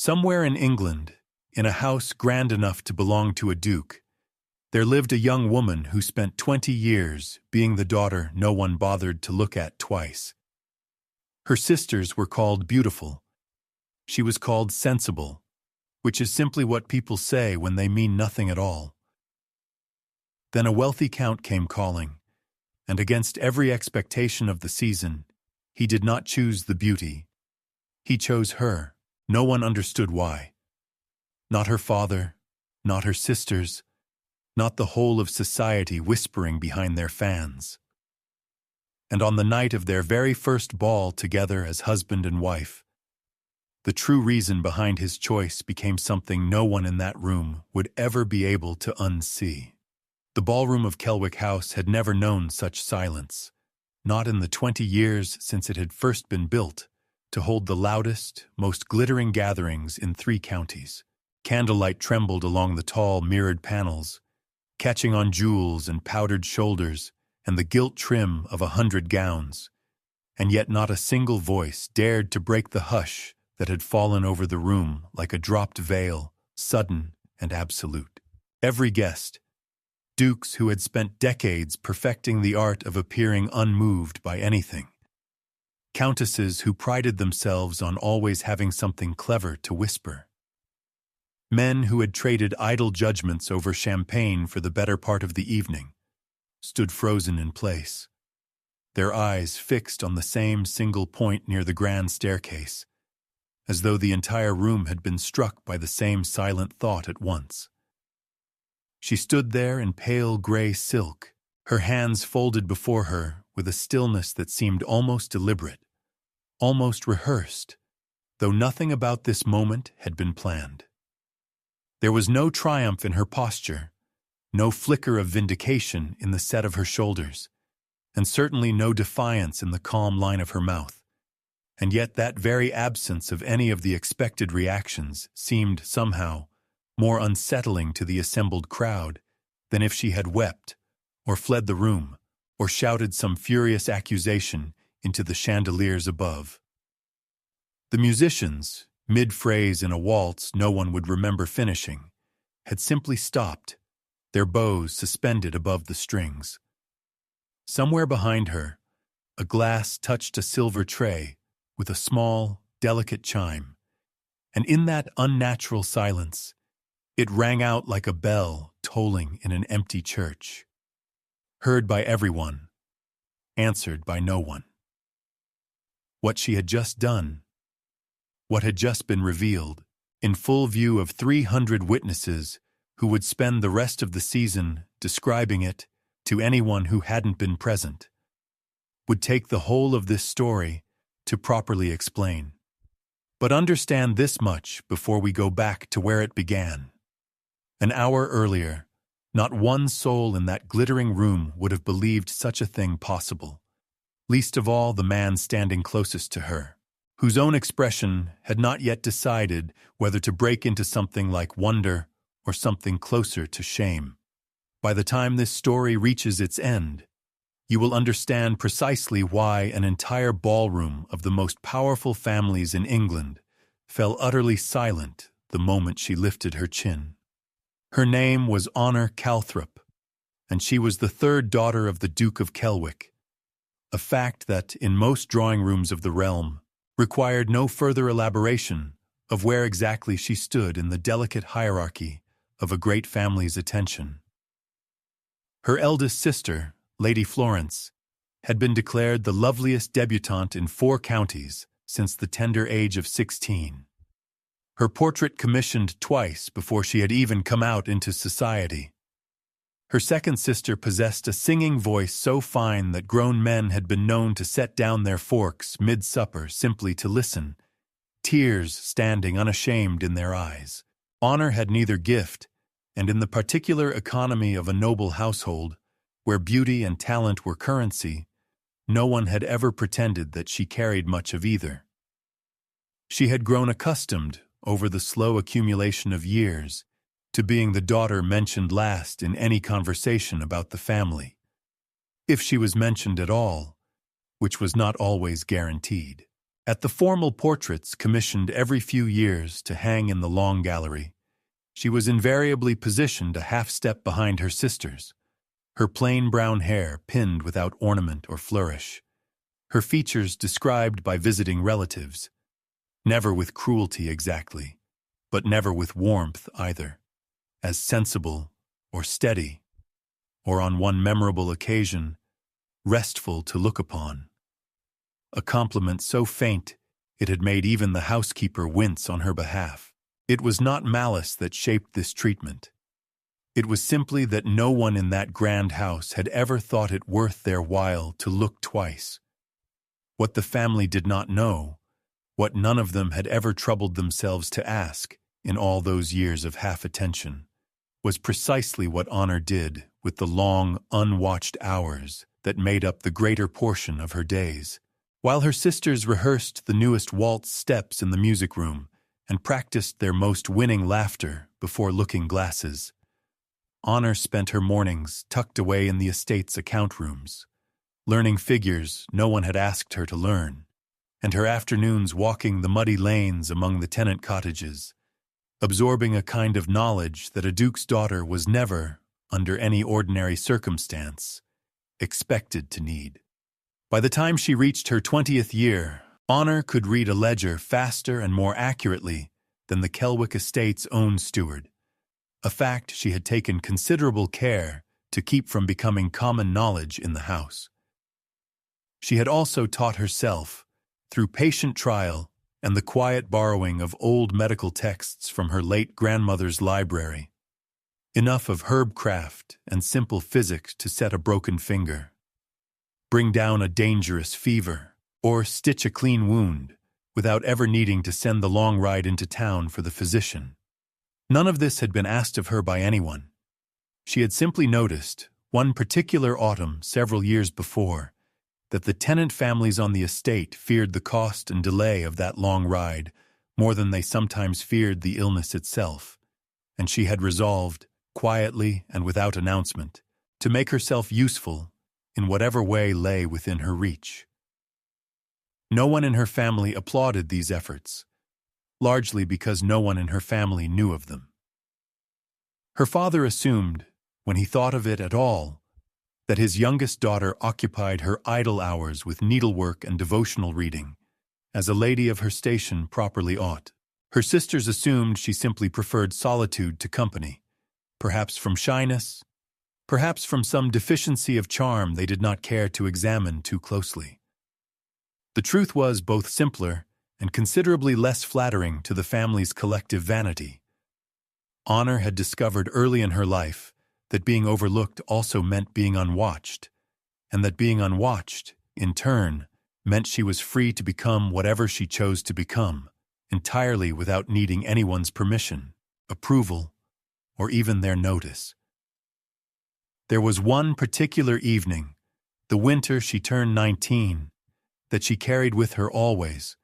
Somewhere in England, in a house grand enough to belong to a duke, there lived a young woman who spent 20 years being the daughter no one bothered to look at twice. Her sisters were called beautiful. She was called sensible, which is simply what people say when they mean nothing at all. Then a wealthy count came calling, and against every expectation of the season, he did not choose the beauty. He chose her. No one understood why. Not her father, not her sisters, not the whole of society whispering behind their fans. And on the night of their very first ball together as husband and wife, the true reason behind his choice became something no one in that room would ever be able to unsee. The ballroom of Kelwick House had never known such silence, not in the 20 years since it had first been built to hold the loudest, most glittering gatherings in 3 counties. Candlelight trembled along the tall, mirrored panels, catching on jewels and powdered shoulders and the gilt trim of 100 gowns, and yet not a single voice dared to break the hush that had fallen over the room like a dropped veil, sudden and absolute. Every guest, dukes who had spent decades perfecting the art of appearing unmoved by anything, countesses who prided themselves on always having something clever to whisper, men who had traded idle judgments over champagne for the better part of the evening, stood frozen in place, their eyes fixed on the same single point near the grand staircase, as though the entire room had been struck by the same silent thought at once. She stood there in pale gray silk, her hands folded before her with a stillness that seemed almost deliberate, almost rehearsed, though nothing about this moment had been planned. There was no triumph in her posture, no flicker of vindication in the set of her shoulders, and certainly no defiance in the calm line of her mouth. And yet that very absence of any of the expected reactions seemed somehow more unsettling to the assembled crowd than if she had wept, or fled the room, or shouted some furious accusation into the chandeliers above. The musicians, mid-phrase in a waltz no one would remember finishing, had simply stopped, their bows suspended above the strings. Somewhere behind her, a glass touched a silver tray with a small, delicate chime, and in that unnatural silence, it rang out like a bell tolling in an empty church, heard by everyone, answered by no one. What she had just done, what had just been revealed, in full view of 300 witnesses who would spend the rest of the season describing it to anyone who hadn't been present, would take the whole of this story to properly explain. But understand this much before we go back to where it began. An hour earlier, not one soul in that glittering room would have believed such a thing possible, least of all the man standing closest to her, whose own expression had not yet decided whether to break into something like wonder or something closer to shame. By the time this story reaches its end, you will understand precisely why an entire ballroom of the most powerful families in England fell utterly silent the moment she lifted her chin. Her name was Honor Calthrop, and she was the 3rd daughter of the Duke of Kelwick, a fact that, in most drawing rooms of the realm, required no further elaboration of where exactly she stood in the delicate hierarchy of a great family's attention. Her eldest sister, Lady Florence, had been declared the loveliest debutante in 4 counties since the tender age of 16. Her portrait commissioned twice before she had even come out into society. Her second sister possessed a singing voice so fine that grown men had been known to set down their forks mid-supper simply to listen, tears standing unashamed in their eyes. Honor had neither gift, and in the particular economy of a noble household, where beauty and talent were currency, no one had ever pretended that she carried much of either. She had grown accustomed, over the slow accumulation of years, to being the daughter mentioned last in any conversation about the family, if she was mentioned at all, which was not always guaranteed. At the formal portraits commissioned every few years to hang in the long gallery, she was invariably positioned a half-step behind her sisters, her plain brown hair pinned without ornament or flourish, her features described by visiting relatives, never with cruelty exactly, but never with warmth either, as sensible or steady, or on one memorable occasion, restful to look upon. A compliment so faint it had made even the housekeeper wince on her behalf. It was not malice that shaped this treatment. It was simply that no one in that grand house had ever thought it worth their while to look twice. What the family did not know, what none of them had ever troubled themselves to ask in all those years of half-attention, was precisely what Honor did with the long, unwatched hours that made up the greater portion of her days. While her sisters rehearsed the newest waltz steps in the music room and practiced their most winning laughter before looking-glasses, Honor spent her mornings tucked away in the estate's account rooms, learning figures no one had asked her to learn, and her afternoons walking the muddy lanes among the tenant cottages, absorbing a kind of knowledge that a duke's daughter was never, under any ordinary circumstance, expected to need. By the time she reached her 20th year, Honor could read a ledger faster and more accurately than the Kelwick estate's own steward, a fact she had taken considerable care to keep from becoming common knowledge in the house. She had also taught herself, through patient trial and the quiet borrowing of old medical texts from her late grandmother's library, enough of herbcraft and simple physics to set a broken finger, bring down a dangerous fever, or stitch a clean wound without ever needing to send the long ride into town for the physician. None of this had been asked of her by anyone. She had simply noticed, one particular autumn several years before, that the tenant families on the estate feared the cost and delay of that long ride more than they sometimes feared the illness itself, and she had resolved, quietly and without announcement, to make herself useful in whatever way lay within her reach. No one in her family applauded these efforts, largely because no one in her family knew of them. Her father assumed, when he thought of it at all, that his youngest daughter occupied her idle hours with needlework and devotional reading, as a lady of her station properly ought. Her sisters assumed she simply preferred solitude to company, perhaps from shyness, perhaps from some deficiency of charm they did not care to examine too closely. The truth was both simpler and considerably less flattering to the family's collective vanity. Honor had discovered early in her life that being overlooked also meant being unwatched, and that being unwatched, in turn, meant she was free to become whatever she chose to become, entirely without needing anyone's permission, approval, or even their notice. There was one particular evening, the winter she turned 19, that she carried with her always,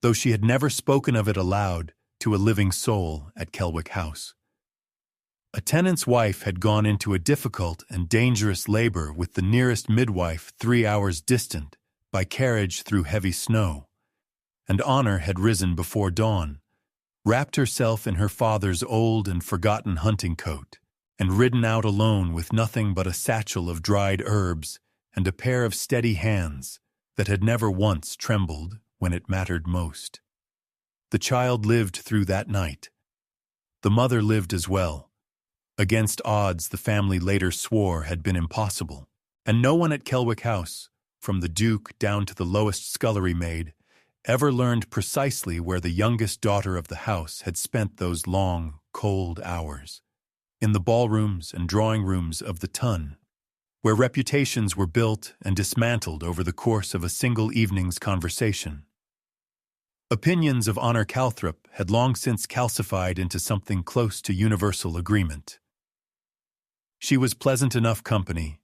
though she had never spoken of it aloud to a living soul at Kelwick House. A tenant's wife had gone into a difficult and dangerous labor with the nearest midwife 3 hours distant by carriage through heavy snow, and Honor had risen before dawn, wrapped herself in her father's old and forgotten hunting coat, and ridden out alone with nothing but a satchel of dried herbs and a pair of steady hands that had never once trembled when it mattered most. The child lived through that night. The mother lived as well, against odds the family later swore had been impossible, and no one at Kelwick House, from the Duke down to the lowest scullery maid, ever learned precisely where the youngest daughter of the house had spent those long, cold hours. In the ballrooms and drawing rooms of the Tun, where reputations were built and dismantled over the course of a single evening's conversation. Opinions of Honor Calthrop had long since calcified into something close to universal agreement. She was pleasant enough company,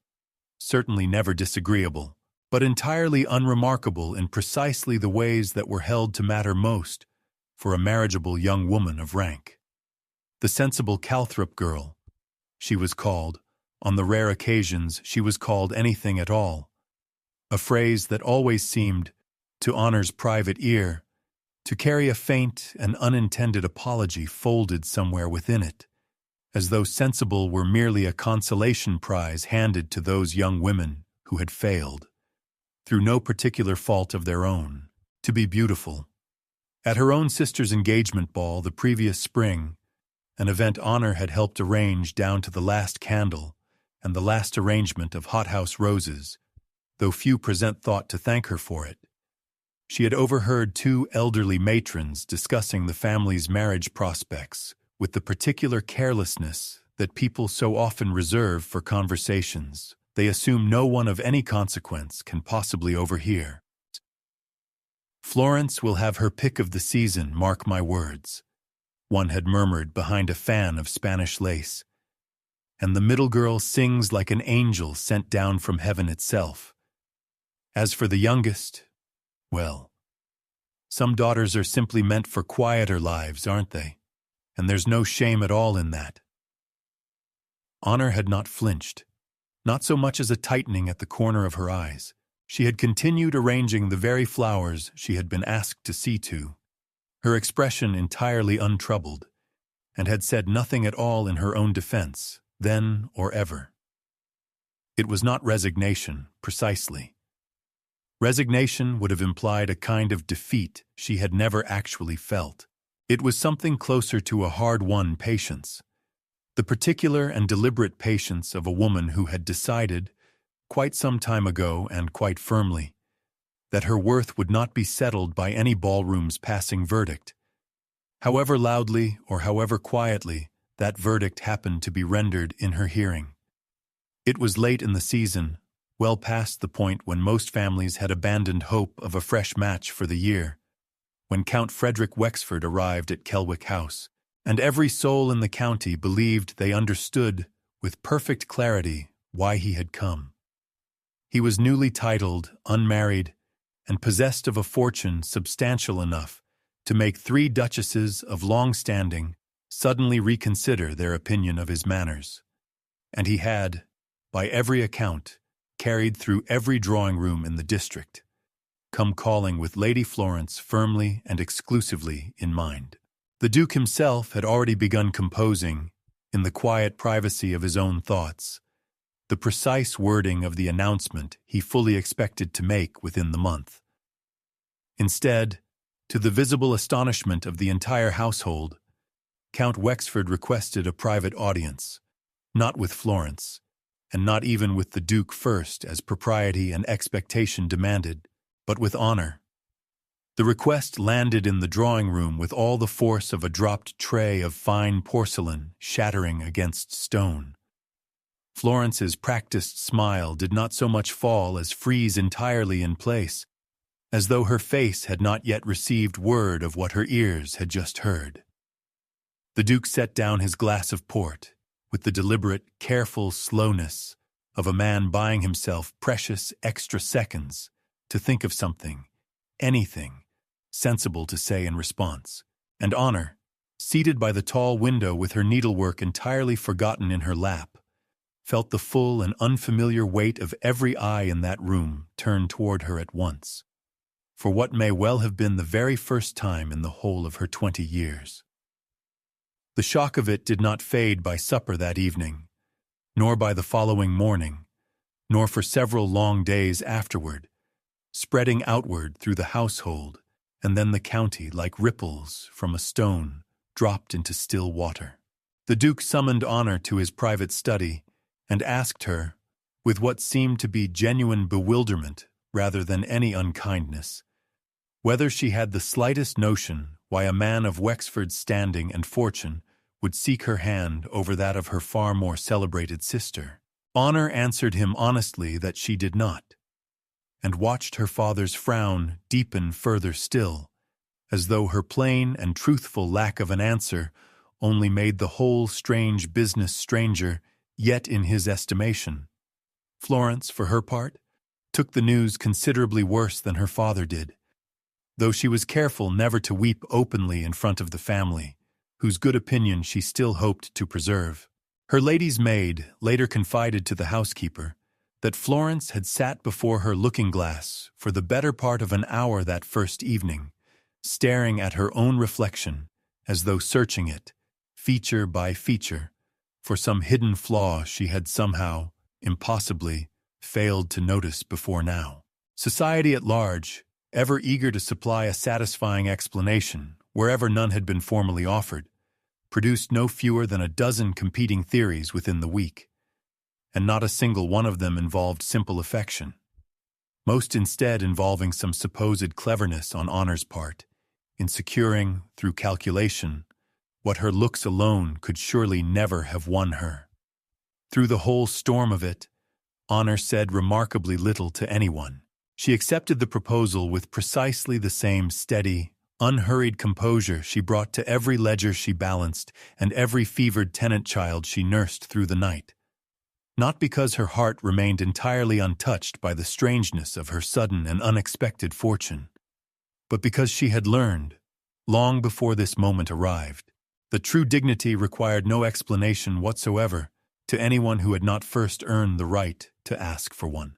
certainly never disagreeable, but entirely unremarkable in precisely the ways that were held to matter most for a marriageable young woman of rank. The sensible Calthrop girl, she was called, on the rare occasions she was called anything at all, a phrase that always seemed, to Honor's private ear, to carry a faint and unintended apology folded somewhere within it, as though sensible were merely a consolation prize handed to those young women who had failed, through no particular fault of their own, to be beautiful. At her own sister's engagement ball the previous spring, an event Honor had helped arrange down to the last candle and the last arrangement of hothouse roses, though few present thought to thank her for it, she had overheard two elderly matrons discussing the family's marriage prospects with the particular carelessness that people so often reserve for conversations they assume no one of any consequence can possibly overhear. "Florence will have her pick of the season, mark my words," one had murmured behind a fan of Spanish lace. "And the middle girl sings like an angel sent down from heaven itself. As for the youngest, well, some daughters are simply meant for quieter lives, aren't they? And there's no shame at all in that." Honor had not flinched, not so much as a tightening at the corner of her eyes. She had continued arranging the very flowers she had been asked to see to, her expression entirely untroubled, and had said nothing at all in her own defense, then or ever. It was not resignation, precisely. Resignation would have implied a kind of defeat she had never actually felt. It was something closer to a hard-won patience, the particular and deliberate patience of a woman who had decided, quite some time ago and quite firmly, that her worth would not be settled by any ballroom's passing verdict. However loudly or however quietly that verdict happened to be rendered in her hearing. It was late in the season, well past the point when most families had abandoned hope of a fresh match for the year, when Count Frederick Wexford arrived at Kelwick House, and every soul in the county believed they understood with perfect clarity why he had come. He was newly titled, unmarried, and possessed of a fortune substantial enough to make 3 duchesses of long standing suddenly reconsider their opinion of his manners. And he had, by every account, carried through every drawing-room in the district, come calling with Lady Florence firmly and exclusively in mind. The Duke himself had already begun composing, in the quiet privacy of his own thoughts, the precise wording of the announcement he fully expected to make within the month. Instead, to the visible astonishment of the entire household, Count Wexford requested a private audience, not with Florence, and not even with the Duke first as propriety and expectation demanded, but with Honor. The request landed in the drawing-room with all the force of a dropped tray of fine porcelain shattering against stone. Florence's practiced smile did not so much fall as freeze entirely in place, as though her face had not yet received word of what her ears had just heard. The Duke set down his glass of port with the deliberate, careful slowness of a man buying himself precious extra seconds to think of something, anything, sensible to say in response. And Honor, seated by the tall window with her needlework entirely forgotten in her lap, felt the full and unfamiliar weight of every eye in that room turned toward her at once, for what may well have been the very first time in the whole of her 20 years. The shock of it did not fade by supper that evening, nor by the following morning, nor for several long days afterward, spreading outward through the household and then the county like ripples from a stone dropped into still water. The Duke summoned Honor to his private study and asked her, with what seemed to be genuine bewilderment rather than any unkindness, whether she had the slightest notion why a man of Wexford's standing and fortune would seek her hand over that of her far more celebrated sister. Honor answered him honestly that she did not, and watched her father's frown deepen further still, as though her plain and truthful lack of an answer only made the whole strange business stranger yet in his estimation. Florence, for her part, took the news considerably worse than her father did, though she was careful never to weep openly in front of the family, whose good opinion she still hoped to preserve. Her lady's maid later confided to the housekeeper that Florence had sat before her looking-glass for the better part of an hour that first evening, staring at her own reflection as though searching it, feature by feature, for some hidden flaw she had somehow, impossibly, failed to notice before now. Society at large, ever eager to supply a satisfying explanation wherever none had been formally offered, produced no fewer than a dozen competing theories within the week, and not a single one of them involved simple affection, most instead involving some supposed cleverness on Honor's part in securing, through calculation, what her looks alone could surely never have won her. Through the whole storm of it, Honor said remarkably little to anyone. She accepted the proposal with precisely the same steady, unhurried composure she brought to every ledger she balanced and every fevered tenant child she nursed through the night. Not because her heart remained entirely untouched by the strangeness of her sudden and unexpected fortune, but because she had learned, long before this moment arrived, that true dignity required no explanation whatsoever to anyone who had not first earned the right to ask for one.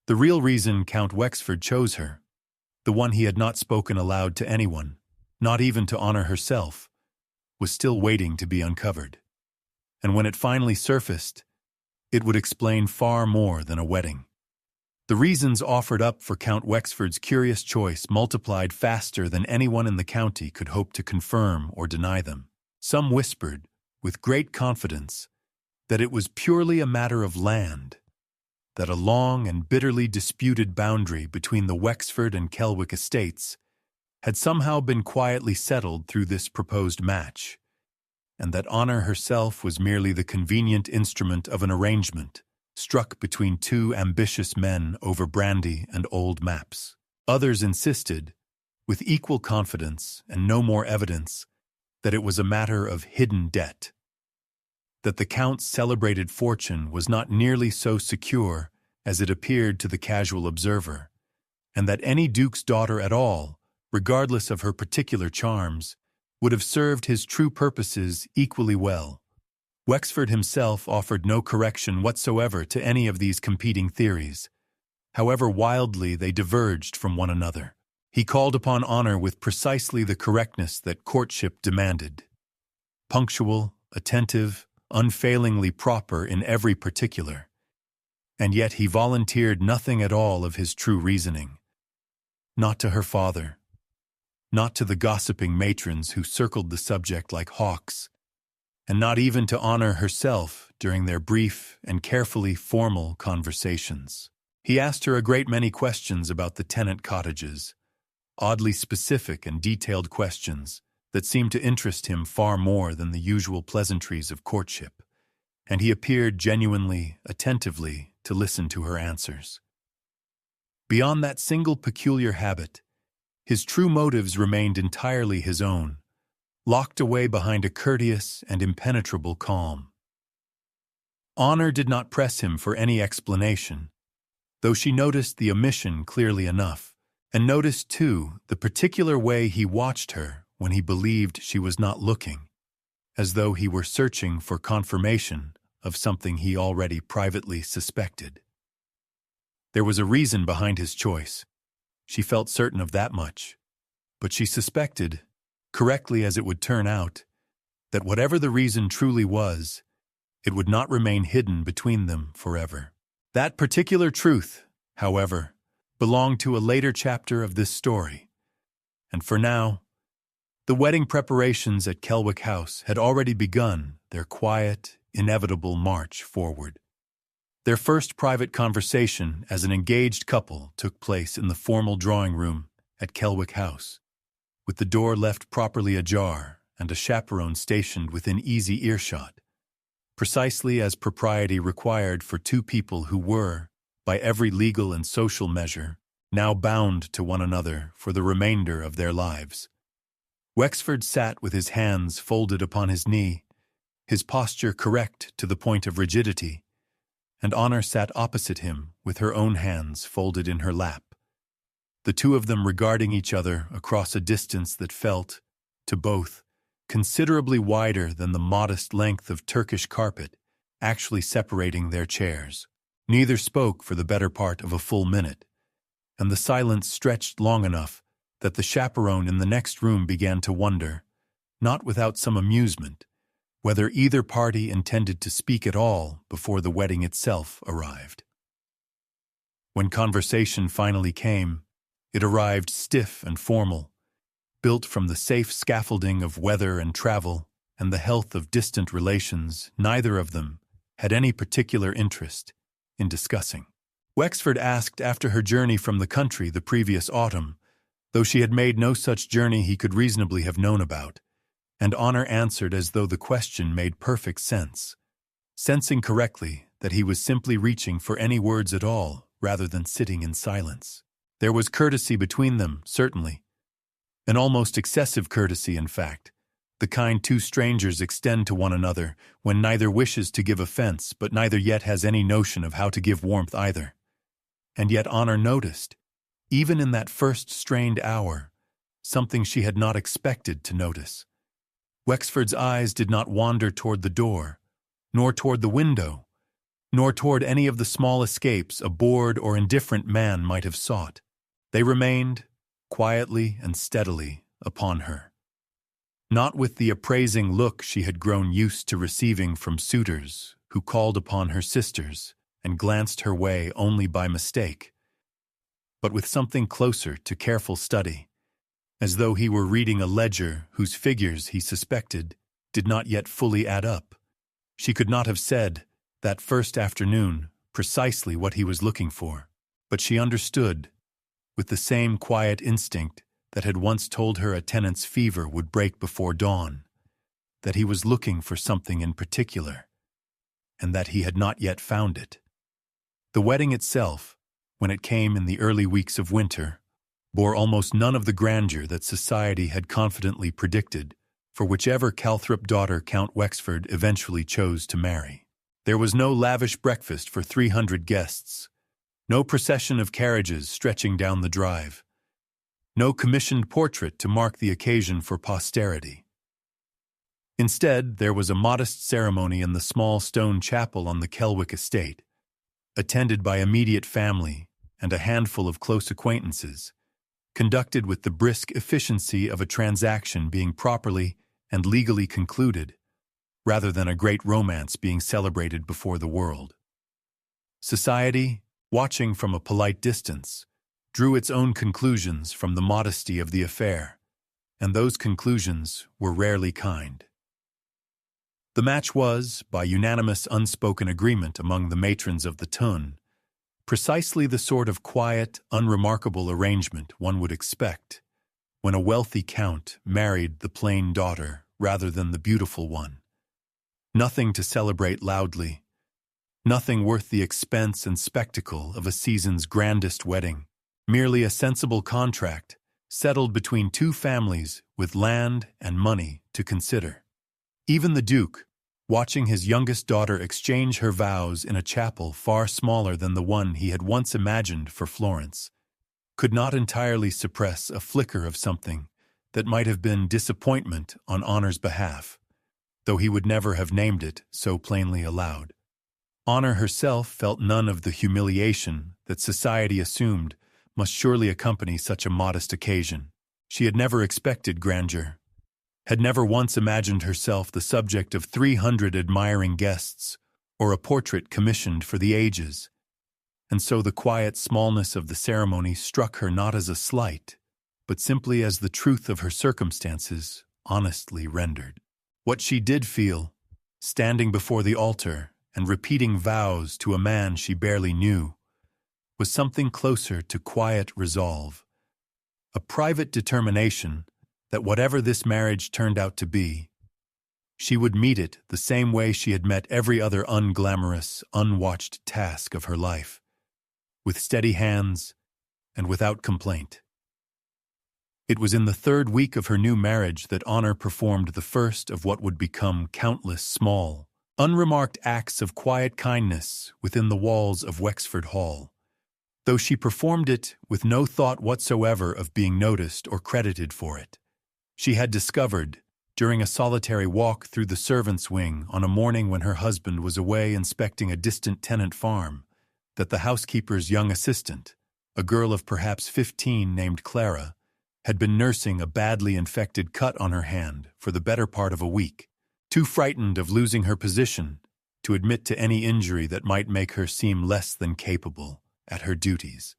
The real reason Count Wexford chose her, the one he had not spoken aloud to anyone, not even to Honor herself, was still waiting to be uncovered. And when it finally surfaced, it would explain far more than a wedding. The reasons offered up for Count Wexford's curious choice multiplied faster than anyone in the county could hope to confirm or deny them. Some whispered, with great confidence, that it was purely a matter of land, that a long and bitterly disputed boundary between the Wexford and Kelwick estates had somehow been quietly settled through this proposed match, and that Honor herself was merely the convenient instrument of an arrangement struck between two ambitious men over brandy and old maps. Others insisted, with equal confidence and no more evidence, that it was a matter of hidden debt, that the Count's celebrated fortune was not nearly so secure as it appeared to the casual observer, and that any duke's daughter at all, regardless of her particular charms, would have served his true purposes equally well. Wexford himself offered no correction whatsoever to any of these competing theories, however wildly they diverged from one another. He called upon Honor with precisely the correctness that courtship demanded. Punctual, attentive, unfailingly proper in every particular. And yet he volunteered nothing at all of his true reasoning. Not to her father, not to the gossiping matrons who circled the subject like hawks, and not even to Honor herself during their brief and carefully formal conversations. He asked her a great many questions about the tenant cottages, oddly specific and detailed questions that seemed to interest him far more than the usual pleasantries of courtship, and he appeared genuinely, attentively to listen to her answers. Beyond that single peculiar habit, his true motives remained entirely his own, locked away behind a courteous and impenetrable calm. Honor did not press him for any explanation, though she noticed the omission clearly enough, and noticed, too, the particular way he watched her when he believed she was not looking, as though he were searching for confirmation of something he already privately suspected. There was a reason behind his choice. She felt certain of that much, but she suspected, correctly as it would turn out, that whatever the reason truly was, it would not remain hidden between them forever. That particular truth, however, belonged to a later chapter of this story, and for now, the wedding preparations at Kelwick House had already begun their quiet, inevitable march forward. Their first private conversation as an engaged couple took place in the formal drawing room at Kelwick House, with the door left properly ajar and a chaperone stationed within easy earshot, precisely as propriety required for two people who were, by every legal and social measure, now bound to one another for the remainder of their lives. Wexford sat with his hands folded upon his knee, his posture correct to the point of rigidity, and Honor sat opposite him with her own hands folded in her lap, the two of them regarding each other across a distance that felt, to both, considerably wider than the modest length of Turkish carpet actually separating their chairs. Neither spoke for the better part of a full minute, and the silence stretched long enough that the chaperone in the next room began to wonder, not without some amusement, whether either party intended to speak at all before the wedding itself arrived. When conversation finally came, it arrived stiff and formal, built from the safe scaffolding of weather and travel and the health of distant relations. Neither of them had any particular interest in discussing. Wexford asked after her journey from the country the previous autumn, though she had made no such journey he could reasonably have known about, and Honor answered as though the question made perfect sense, sensing correctly that he was simply reaching for any words at all rather than sitting in silence. There was courtesy between them, certainly, an almost excessive courtesy, in fact, the kind two strangers extend to one another when neither wishes to give offense but neither yet has any notion of how to give warmth either. And yet Honor noticed, even in that first strained hour, something she had not expected to notice. Wexford's eyes did not wander toward the door, nor toward the window, nor toward any of the small escapes a bored or indifferent man might have sought. They remained, quietly and steadily, upon her. Not with the appraising look she had grown used to receiving from suitors who called upon her sisters and glanced her way only by mistake, but with something closer to careful study, as though he were reading a ledger whose figures, he suspected, did not yet fully add up. She could not have said, that first afternoon, precisely what he was looking for, but she understood, with the same quiet instinct that had once told her a tenant's fever would break before dawn, that he was looking for something in particular, and that he had not yet found it. The wedding itself, when it came in the early weeks of winter, bore almost none of the grandeur that society had confidently predicted for whichever Calthrop daughter Count Wexford eventually chose to marry. There was no lavish breakfast for 300 guests, no procession of carriages stretching down the drive, no commissioned portrait to mark the occasion for posterity. Instead, there was a modest ceremony in the small stone chapel on the Kelwick estate, attended by immediate family and a handful of close acquaintances, conducted with the brisk efficiency of a transaction being properly and legally concluded, rather than a great romance being celebrated before the world. Society, watching from a polite distance, drew its own conclusions from the modesty of the affair, and those conclusions were rarely kind. The match was, by unanimous unspoken agreement among the matrons of the Tun, precisely the sort of quiet, unremarkable arrangement one would expect when a wealthy count married the plain daughter rather than the beautiful one. Nothing to celebrate loudly, nothing worth the expense and spectacle of a season's grandest wedding, merely a sensible contract settled between two families with land and money to consider. Even the Duke, watching his youngest daughter exchange her vows in a chapel far smaller than the one he had once imagined for Florence, could not entirely suppress a flicker of something that might have been disappointment on Honor's behalf, though he would never have named it so plainly aloud. Honor herself felt none of the humiliation that society assumed must surely accompany such a modest occasion. She had never expected grandeur, had never once imagined herself the subject of 300 admiring guests or a portrait commissioned for the ages, and so the quiet smallness of the ceremony struck her not as a slight, but simply as the truth of her circumstances honestly rendered. What she did feel, standing before the altar and repeating vows to a man she barely knew, was something closer to quiet resolve, a private determination that whatever this marriage turned out to be, she would meet it the same way she had met every other unglamorous, unwatched task of her life, with steady hands and without complaint. It was in the third week of her new marriage that Honor performed the first of what would become countless small, unremarked acts of quiet kindness within the walls of Wexford Hall, though she performed it with no thought whatsoever of being noticed or credited for it. She had discovered, during a solitary walk through the servants' wing on a morning when her husband was away inspecting a distant tenant farm, that the housekeeper's young assistant, a girl of perhaps 15 named Clara, had been nursing a badly infected cut on her hand for the better part of a week, too frightened of losing her position to admit to any injury that might make her seem less than capable at her duties.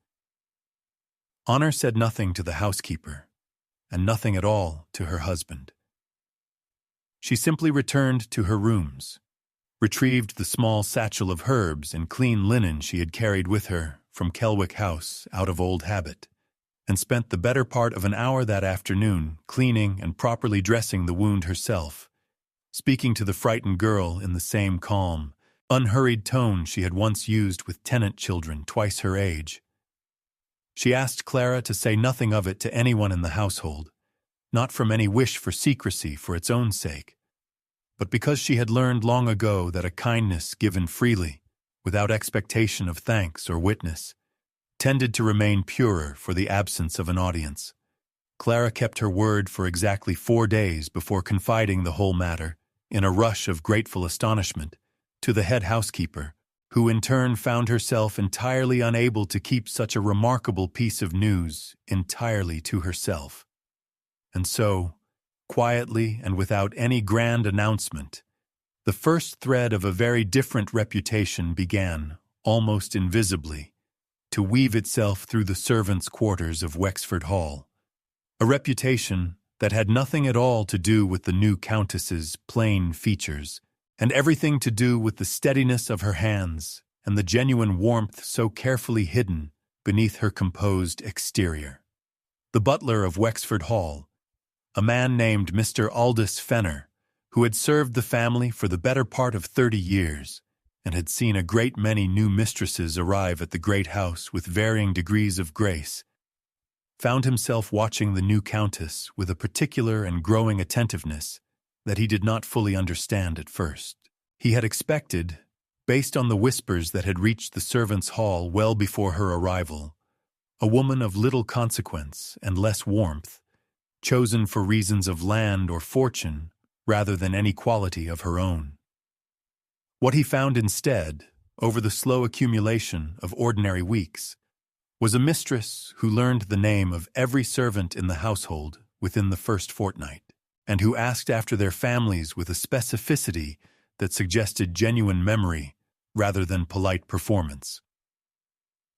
Honor said nothing to the housekeeper, and nothing at all to her husband. She simply returned to her rooms, retrieved the small satchel of herbs and clean linen she had carried with her from Kelwick House out of old habit, and spent the better part of an hour that afternoon cleaning and properly dressing the wound herself, speaking to the frightened girl in the same calm, unhurried tone she had once used with tenant children twice her age. She asked Clara to say nothing of it to anyone in the household, not from any wish for secrecy for its own sake, but because she had learned long ago that a kindness given freely, without expectation of thanks or witness, tended to remain purer for the absence of an audience. Clara kept her word for exactly 4 days before confiding the whole matter, in a rush of grateful astonishment, to the head housekeeper, who in turn found herself entirely unable to keep such a remarkable piece of news entirely to herself. And so, quietly and without any grand announcement, the first thread of a very different reputation began, almost invisibly, to weave itself through the servants' quarters of Wexford Hall, a reputation that had nothing at all to do with the new countess's plain features, and everything to do with the steadiness of her hands and the genuine warmth so carefully hidden beneath her composed exterior. The butler of Wexford Hall, a man named Mr. Aldous Fenner, who had served the family for the better part of 30 years, and had seen a great many new mistresses arrive at the great house with varying degrees of grace, found himself watching the new countess with a particular and growing attentiveness that he did not fully understand at first. He had expected, based on the whispers that had reached the servants' hall well before her arrival, a woman of little consequence and less warmth, chosen for reasons of land or fortune rather than any quality of her own. What he found instead, over the slow accumulation of ordinary weeks, was a mistress who learned the name of every servant in the household within the first fortnight, and who asked after their families with a specificity that suggested genuine memory rather than polite performance.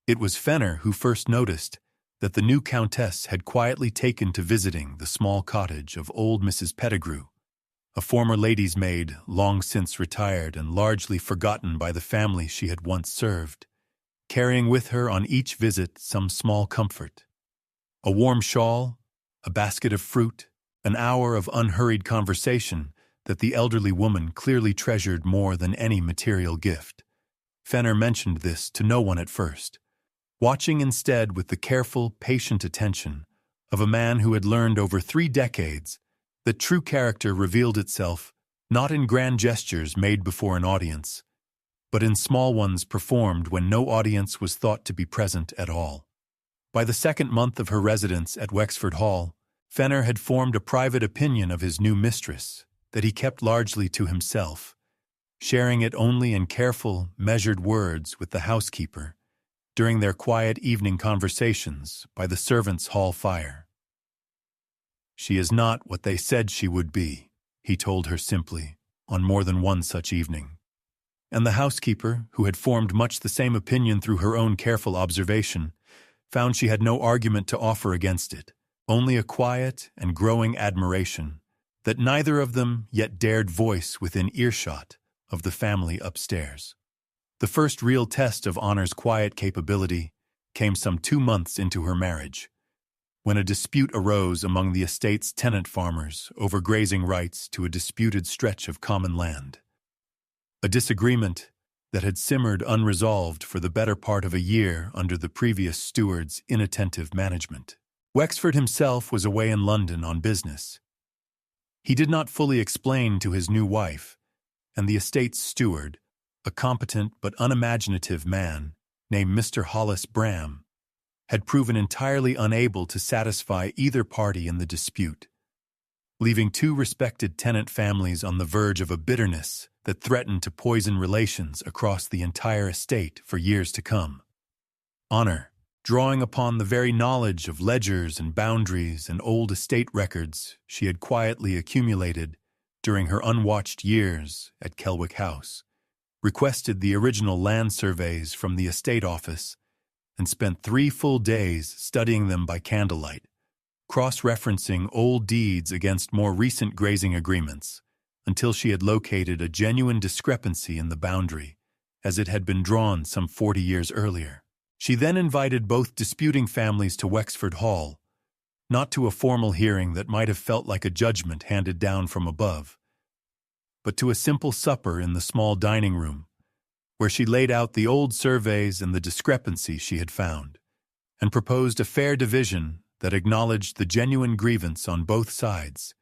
It was Fenner who first noticed that the new countess had quietly taken to visiting the small cottage of old Mrs. Pettigrew, a former lady's maid long since retired and largely forgotten by the family she had once served, carrying with her on each visit some small comfort: a warm shawl, a basket of fruit, an hour of unhurried conversation that the elderly woman clearly treasured more than any material gift. Fenner mentioned this to no one at first, watching instead with the careful, patient attention of a man who had learned over 3 decades that true character revealed itself not in grand gestures made before an audience, but in small ones performed when no audience was thought to be present at all. By the 2nd month of her residence at Wexford Hall, Fenner had formed a private opinion of his new mistress that he kept largely to himself, sharing it only in careful, measured words with the housekeeper during their quiet evening conversations by the servants' hall fire. "She is not what they said she would be," he told her simply, on more than one such evening. And the housekeeper, who had formed much the same opinion through her own careful observation, found she had no argument to offer against it, only a quiet and growing admiration that neither of them yet dared voice within earshot of the family upstairs. The first real test of Honor's quiet capability came some 2 months into her marriage, when a dispute arose among the estate's tenant farmers over grazing rights to a disputed stretch of common land. A disagreement that had simmered unresolved for the better part of a year under the previous steward's inattentive management. Wexford himself was away in London on business. He did not fully explain to his new wife, and the estate's steward, a competent but unimaginative man named Mr. Hollis Bram, had proven entirely unable to satisfy either party in the dispute. leaving two respected tenant families on the verge of a bitterness that threatened to poison relations across the entire estate for years to come. Honor, drawing upon the very knowledge of ledgers and boundaries and old estate records she had quietly accumulated during her unwatched years at Kelwick House, requested the original land surveys from the estate office and spent 3 full days studying them by candlelight, cross-referencing old deeds against more recent grazing agreements until she had located a genuine discrepancy in the boundary, as it had been drawn some 40 years earlier. She then invited both disputing families to Wexford Hall, not to a formal hearing that might have felt like a judgment handed down from above, but to a simple supper in the small dining room, where she laid out the old surveys and the discrepancy she had found, and proposed a fair division that acknowledged the genuine grievance on both sides,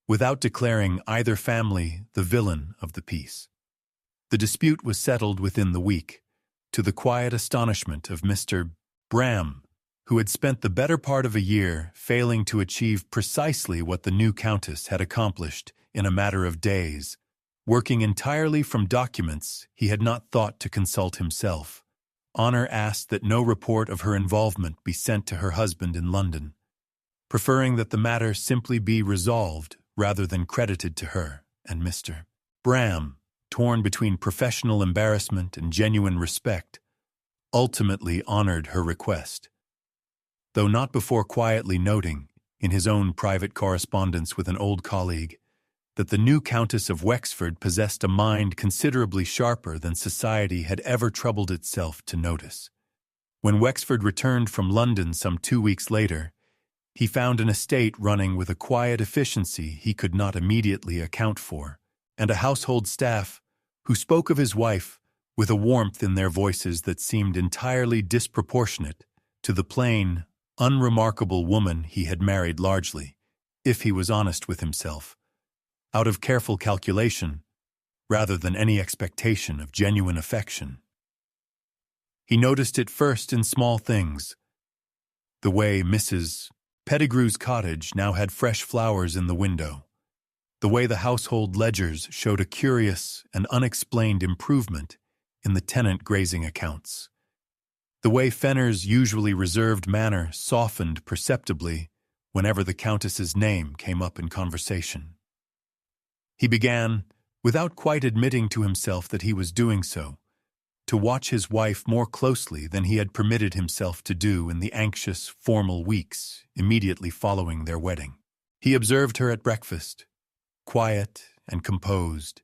without declaring either family the villain of the piece. The dispute was settled within the week, to the quiet astonishment of Mr. Bram, who had spent the better part of a year failing to achieve precisely what the new countess had accomplished in a matter of days, working entirely from documents he had not thought to consult himself. Honor asked that no report of her involvement be sent to her husband in London, preferring that the matter simply be resolved rather than credited to her, and Mr. Bram, torn between professional embarrassment and genuine respect, ultimately honored her request, though not before quietly noting, in his own private correspondence with an old colleague, that the new Countess of Wexford possessed a mind considerably sharper than society had ever troubled itself to notice. When Wexford returned from London some 2 weeks later, he found an estate running with a quiet efficiency he could not immediately account for, and a household staff who spoke of his wife with a warmth in their voices that seemed entirely disproportionate to the plain, unremarkable woman he had married largely, if he was honest with himself, out of careful calculation, rather than any expectation of genuine affection. He noticed it first in small things, the way Mrs. Pettigrew's cottage now had fresh flowers in the window, the way the household ledgers showed a curious and unexplained improvement in the tenant grazing accounts, the way Fenner's usually reserved manner softened perceptibly whenever the Countess's name came up in conversation. He began, without quite admitting to himself that he was doing so, to watch his wife more closely than he had permitted himself to do in the anxious, formal weeks immediately following their wedding. He observed her at breakfast, quiet and composed,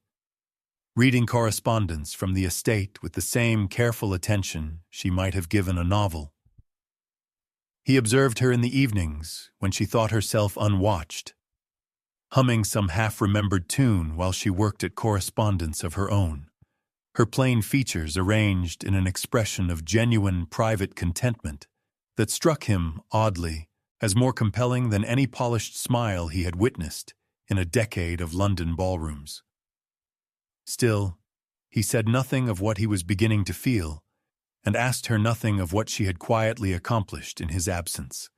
reading correspondence from the estate with the same careful attention she might have given a novel. He observed her in the evenings when she thought herself unwatched, humming some half-remembered tune while she worked at correspondence of her own, her plain features arranged in an expression of genuine private contentment that struck him, oddly, as more compelling than any polished smile he had witnessed in a decade of London ballrooms. Still, he said nothing of what he was beginning to feel, and asked her nothing of what she had quietly accomplished in his absence.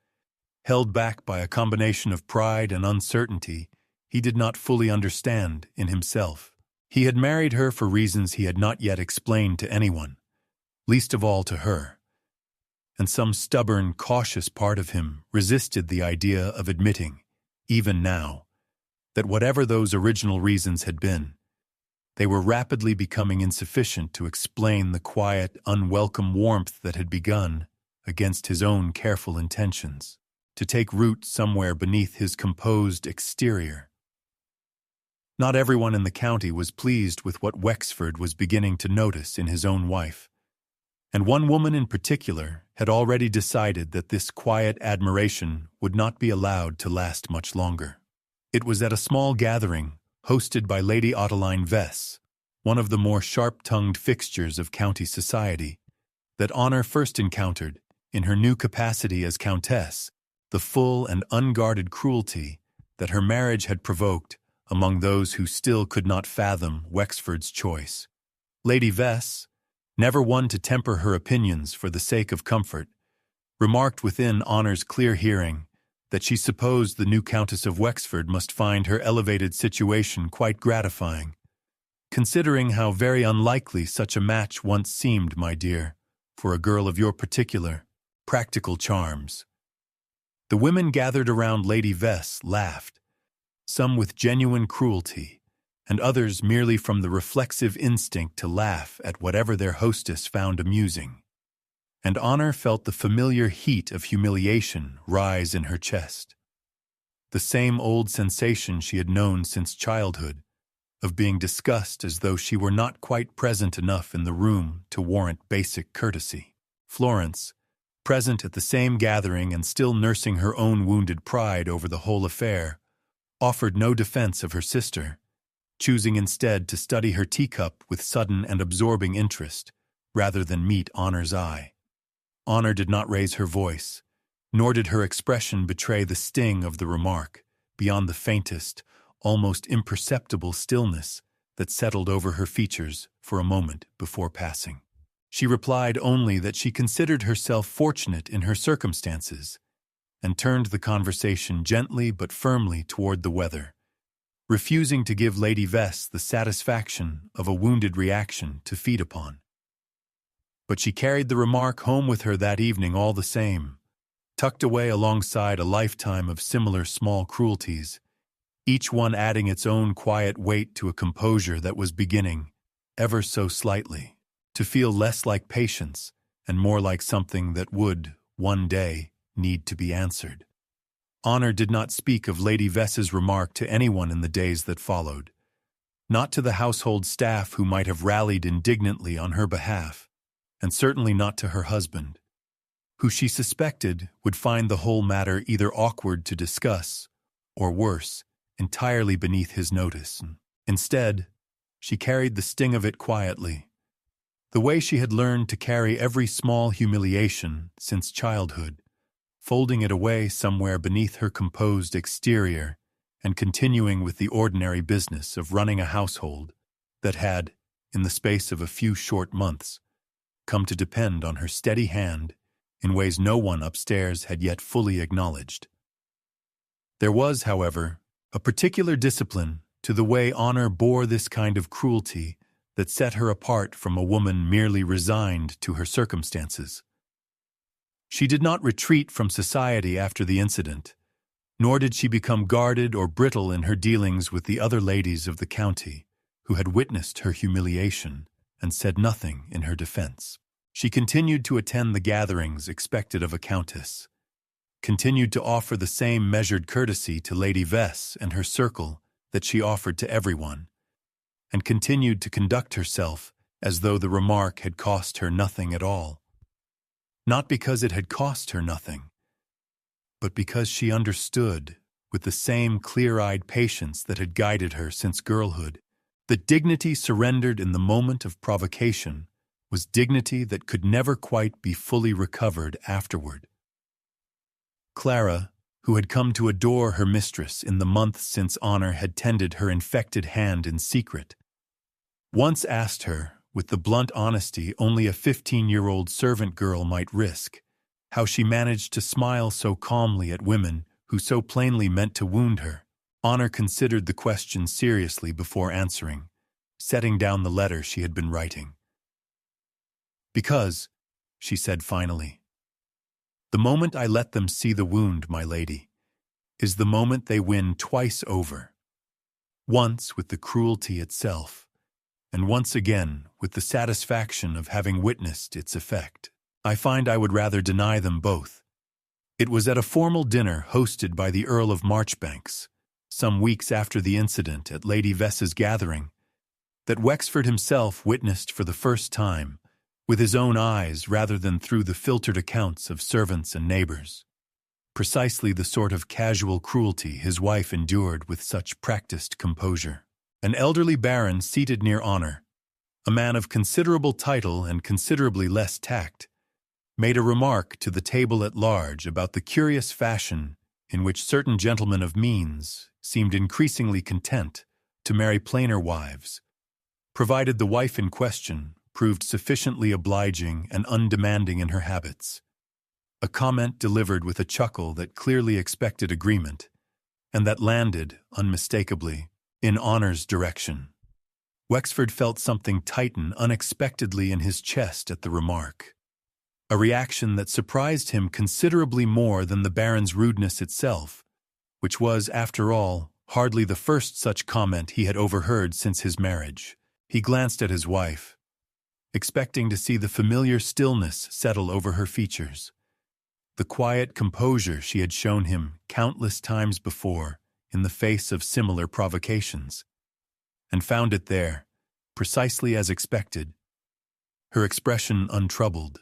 Held back by a combination of pride and uncertainty he did not fully understand in himself. He had married her for reasons he had not yet explained to anyone, least of all to her, and some stubborn, cautious part of him resisted the idea of admitting, even now, that whatever those original reasons had been, they were rapidly becoming insufficient to explain the quiet, unwelcome warmth that had begun, against his own careful intentions, to take root somewhere beneath his composed exterior. Not everyone in the county was pleased with what Wexford was beginning to notice in his own wife, and one woman in particular had already decided that this quiet admiration would not be allowed to last much longer. It was at a small gathering hosted by Lady Ottoline Vess, one of the more sharp-tongued fixtures of county society, that Honor first encountered, in her new capacity as countess, the full and unguarded cruelty that her marriage had provoked among those who still could not fathom Wexford's choice. Lady Vess, never one to temper her opinions for the sake of comfort, remarked within Honor's clear hearing that she supposed the new Countess of Wexford must find her elevated situation quite gratifying, considering how very unlikely such a match once seemed, my dear, for a girl of your particular, practical charms. The women gathered around Lady Vess laughed, some with genuine cruelty, and others merely from the reflexive instinct to laugh at whatever their hostess found amusing. And Honor felt the familiar heat of humiliation rise in her chest. The same old sensation she had known since childhood, of being discussed as though she were not quite present enough in the room to warrant basic courtesy. Florence, present at the same gathering and still nursing her own wounded pride over the whole affair, offered no defense of her sister, choosing instead to study her teacup with sudden and absorbing interest, rather than meet Honor's eye. Honor did not raise her voice, nor did her expression betray the sting of the remark, beyond the faintest, almost imperceptible stillness that settled over her features for a moment before passing. She replied only that she considered herself fortunate in her circumstances, and turned the conversation gently but firmly toward the weather, refusing to give Lady Vess the satisfaction of a wounded reaction to feed upon. But she carried the remark home with her that evening all the same, tucked away alongside a lifetime of similar small cruelties, each one adding its own quiet weight to a composure that was beginning, ever so slightly, to feel less like patience and more like something that would, one day, need to be answered. Honor did not speak of Lady Vess's remark to anyone in the days that followed, not to the household staff who might have rallied indignantly on her behalf, and certainly not to her husband, who she suspected would find the whole matter either awkward to discuss, or worse, entirely beneath his notice. Instead, she carried the sting of it quietly, the way she had learned to carry every small humiliation since childhood, folding it away somewhere beneath her composed exterior and continuing with the ordinary business of running a household that had, in the space of a few short months, come to depend on her steady hand in ways no one upstairs had yet fully acknowledged. There was, however, a particular discipline to the way Honor bore this kind of cruelty that set her apart from a woman merely resigned to her circumstances. She did not retreat from society after the incident, nor did she become guarded or brittle in her dealings with the other ladies of the county who had witnessed her humiliation and said nothing in her defense. She continued to attend the gatherings expected of a countess, continued to offer the same measured courtesy to Lady Vess and her circle that she offered to everyone, and continued to conduct herself as though the remark had cost her nothing at all. Not because it had cost her nothing, but because she understood, with the same clear-eyed patience that had guided her since girlhood, that dignity surrendered in the moment of provocation was dignity that could never quite be fully recovered afterward. Clara, who had come to adore her mistress in the months since Honor had tended her infected hand in secret, once asked her, with the blunt honesty only a 15-year-old servant girl might risk, how she managed to smile so calmly at women who so plainly meant to wound her. Honor considered the question seriously before answering, setting down the letter she had been writing. "Because," she said finally, "the moment I let them see the wound, my lady, is the moment they win twice over. Once with the cruelty itself, and once again with the satisfaction of having witnessed its effect. I find I would rather deny them both." It was at a formal dinner hosted by the Earl of Marchbanks, some weeks after the incident at Lady Vess's gathering, that Wexford himself witnessed for the first time, with his own eyes rather than through the filtered accounts of servants and neighbors, precisely the sort of casual cruelty his wife endured with such practiced composure. An elderly baron seated near Honor, a man of considerable title and considerably less tact, made a remark to the table at large about the curious fashion in which certain gentlemen of means seemed increasingly content to marry plainer wives, provided the wife in question proved sufficiently obliging and undemanding in her habits. a comment delivered with a chuckle that clearly expected agreement, and that landed, unmistakably, in Honor's direction. Wexford felt something tighten unexpectedly in his chest at the remark, a reaction that surprised him considerably more than the Baron's rudeness itself, which was, after all, hardly the first such comment he had overheard since his marriage. He glanced at his wife, expecting to see the familiar stillness settle over her features, the quiet composure she had shown him countless times before in the face of similar provocations, and found it there, precisely as expected, her expression untroubled,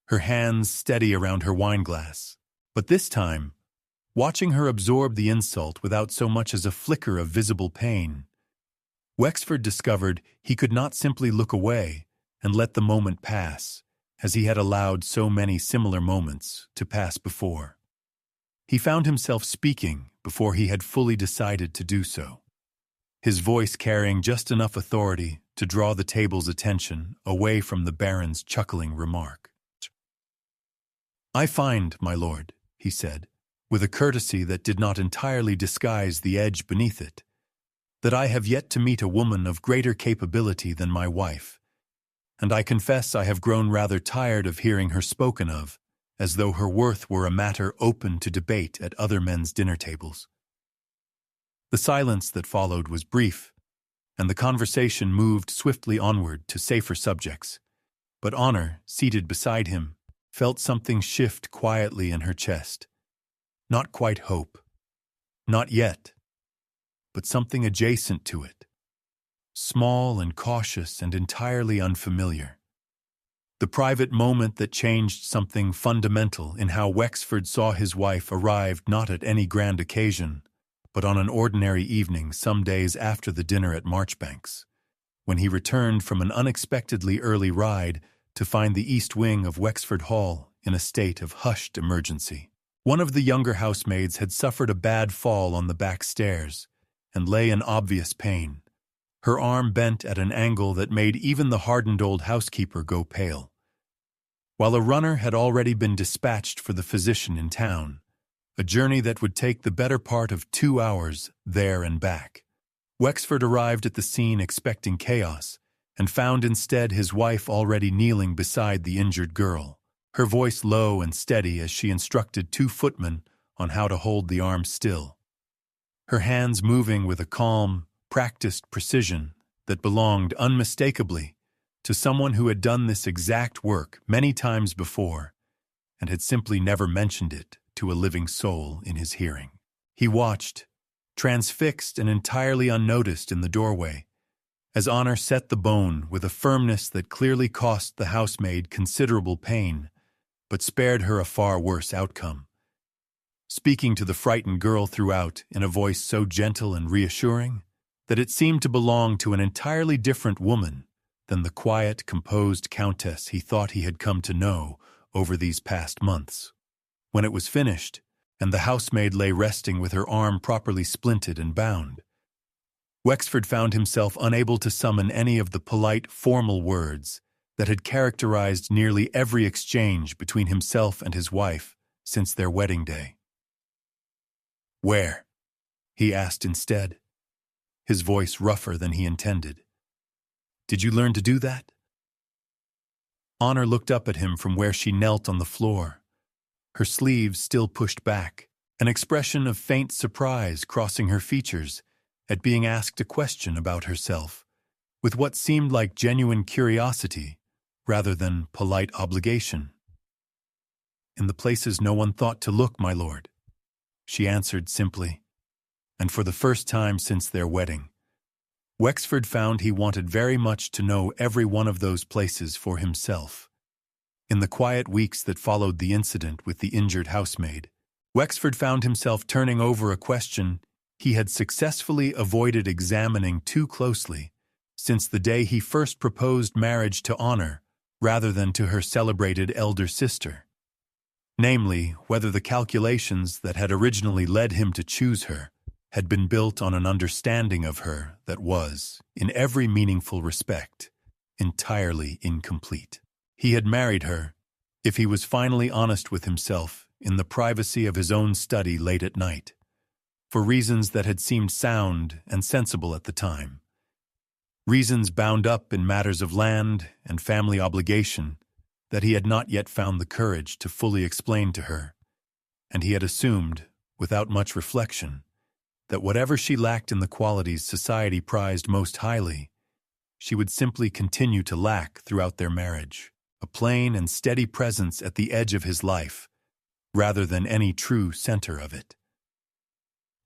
her hands steady around her wineglass. But this time, watching her absorb the insult without so much as a flicker of visible pain, Wexford discovered he could not simply look away and let the moment pass, as he had allowed so many similar moments to pass before. He found himself speaking before he had fully decided to do so, his voice carrying just enough authority to draw the table's attention away from the Baron's chuckling remark. "I find, my lord," he said, with a courtesy that did not entirely disguise the edge beneath it, "that I have yet to meet a woman of greater capability than my wife, and I confess I have grown rather tired of hearing her spoken of, as though her worth were a matter open to debate at other men's dinner tables." The silence that followed was brief, and the conversation moved swiftly onward to safer subjects, but Honor, seated beside him, felt something shift quietly in her chest. Not quite hope. Not yet. But something adjacent to it. Small and cautious and entirely unfamiliar. The private moment that changed something fundamental in how Wexford saw his wife arrived not at any grand occasion, but on an ordinary evening some days after the dinner at Marchbanks, when he returned from an unexpectedly early ride to find the east wing of Wexford Hall in a state of hushed emergency. One of the younger housemaids had suffered a bad fall on the back stairs and lay in obvious pain, her arm bent at an angle that made even the hardened old housekeeper go pale. While a runner had already been dispatched for the physician in town, a journey that would take the better part of 2 hours there and back, Wexford arrived at the scene expecting chaos, and found instead his wife already kneeling beside the injured girl, her voice low and steady as she instructed 2 footmen on how to hold the arm still, her hands moving with a calm, practiced precision that belonged unmistakably to someone who had done this exact work many times before and had simply never mentioned it to a living soul in his hearing. He watched, transfixed and entirely unnoticed in the doorway, as Honor set the bone with a firmness that clearly cost the housemaid considerable pain, but spared her a far worse outcome, speaking to the frightened girl throughout in a voice so gentle and reassuring that it seemed to belong to an entirely different woman than the quiet, composed countess he thought he had come to know over these past months. When it was finished, and the housemaid lay resting with her arm properly splinted and bound, Wexford found himself unable to summon any of the polite, formal words that had characterized nearly every exchange between himself and his wife since their wedding day. "Where?" he asked instead, his voice rougher than he intended. "Did you learn to do that?" Honor looked up at him from where she knelt on the floor, her sleeves still pushed back, an expression of faint surprise crossing her features at being asked a question about herself, with what seemed like genuine curiosity rather than polite obligation. "In the places no one thought to look, my lord," she answered simply, and for the first time since their wedding, Wexford found he wanted very much to know every one of those places for himself. In the quiet weeks that followed the incident with the injured housemaid, Wexford found himself turning over a question he had successfully avoided examining too closely since the day he first proposed marriage to Honor rather than to her celebrated elder sister. Namely, whether the calculations that had originally led him to choose her had been built on an understanding of her that was, in every meaningful respect, entirely incomplete. He had married her, if he was finally honest with himself in the privacy of his own study late at night, for reasons that had seemed sound and sensible at the time. Reasons bound up in matters of land and family obligation that he had not yet found the courage to fully explain to her, and he had assumed, without much reflection, that whatever she lacked in the qualities society prized most highly, she would simply continue to lack throughout their marriage, a plain and steady presence at the edge of his life, rather than any true center of it.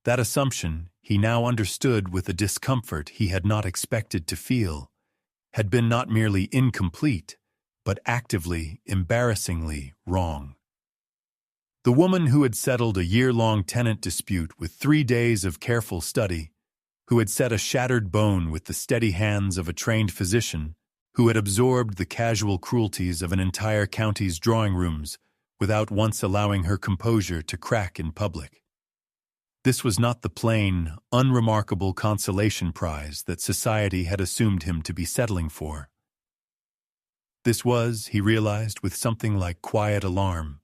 That assumption, he now understood with a discomfort he had not expected to feel, had been not merely incomplete, but actively, embarrassingly wrong. The woman who had settled a year-long tenant dispute with 3 days of careful study, who had set a shattered bone with the steady hands of a trained physician, who had absorbed the casual cruelties of an entire county's drawing rooms without once allowing her composure to crack in public. This was not the plain, unremarkable consolation prize that society had assumed him to be settling for. This was, he realized with something like quiet alarm,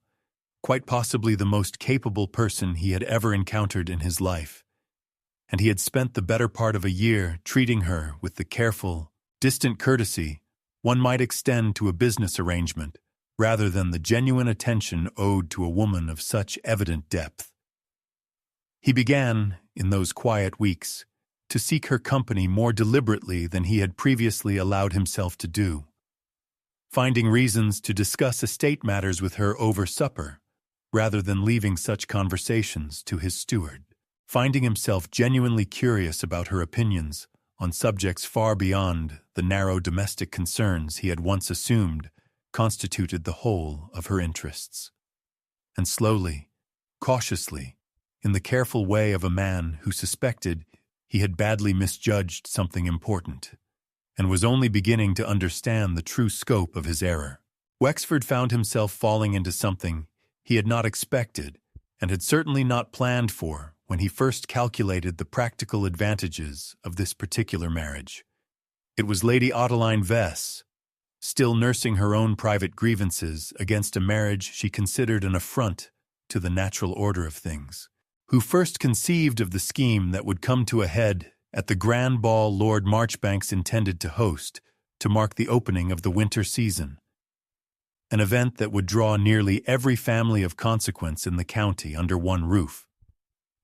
quite possibly the most capable person he had ever encountered in his life, and he had spent the better part of a year treating her with the careful, distant courtesy one might extend to a business arrangement, rather than the genuine attention owed to a woman of such evident depth. He began, in those quiet weeks, to seek her company more deliberately than he had previously allowed himself to do, finding reasons to discuss estate matters with her over supper, rather than leaving such conversations to his steward, finding himself genuinely curious about her opinions on subjects far beyond the narrow domestic concerns he had once assumed constituted the whole of her interests. And slowly, cautiously, in the careful way of a man who suspected he had badly misjudged something important, and was only beginning to understand the true scope of his error, Wexford found himself falling into something he had not expected and had certainly not planned for when he first calculated the practical advantages of this particular marriage. It was Lady Adeline Vess, still nursing her own private grievances against a marriage she considered an affront to the natural order of things, who first conceived of the scheme that would come to a head at the grand ball Lord Marchbanks intended to host to mark the opening of the winter season, an event that would draw nearly every family of consequence in the county under one roof,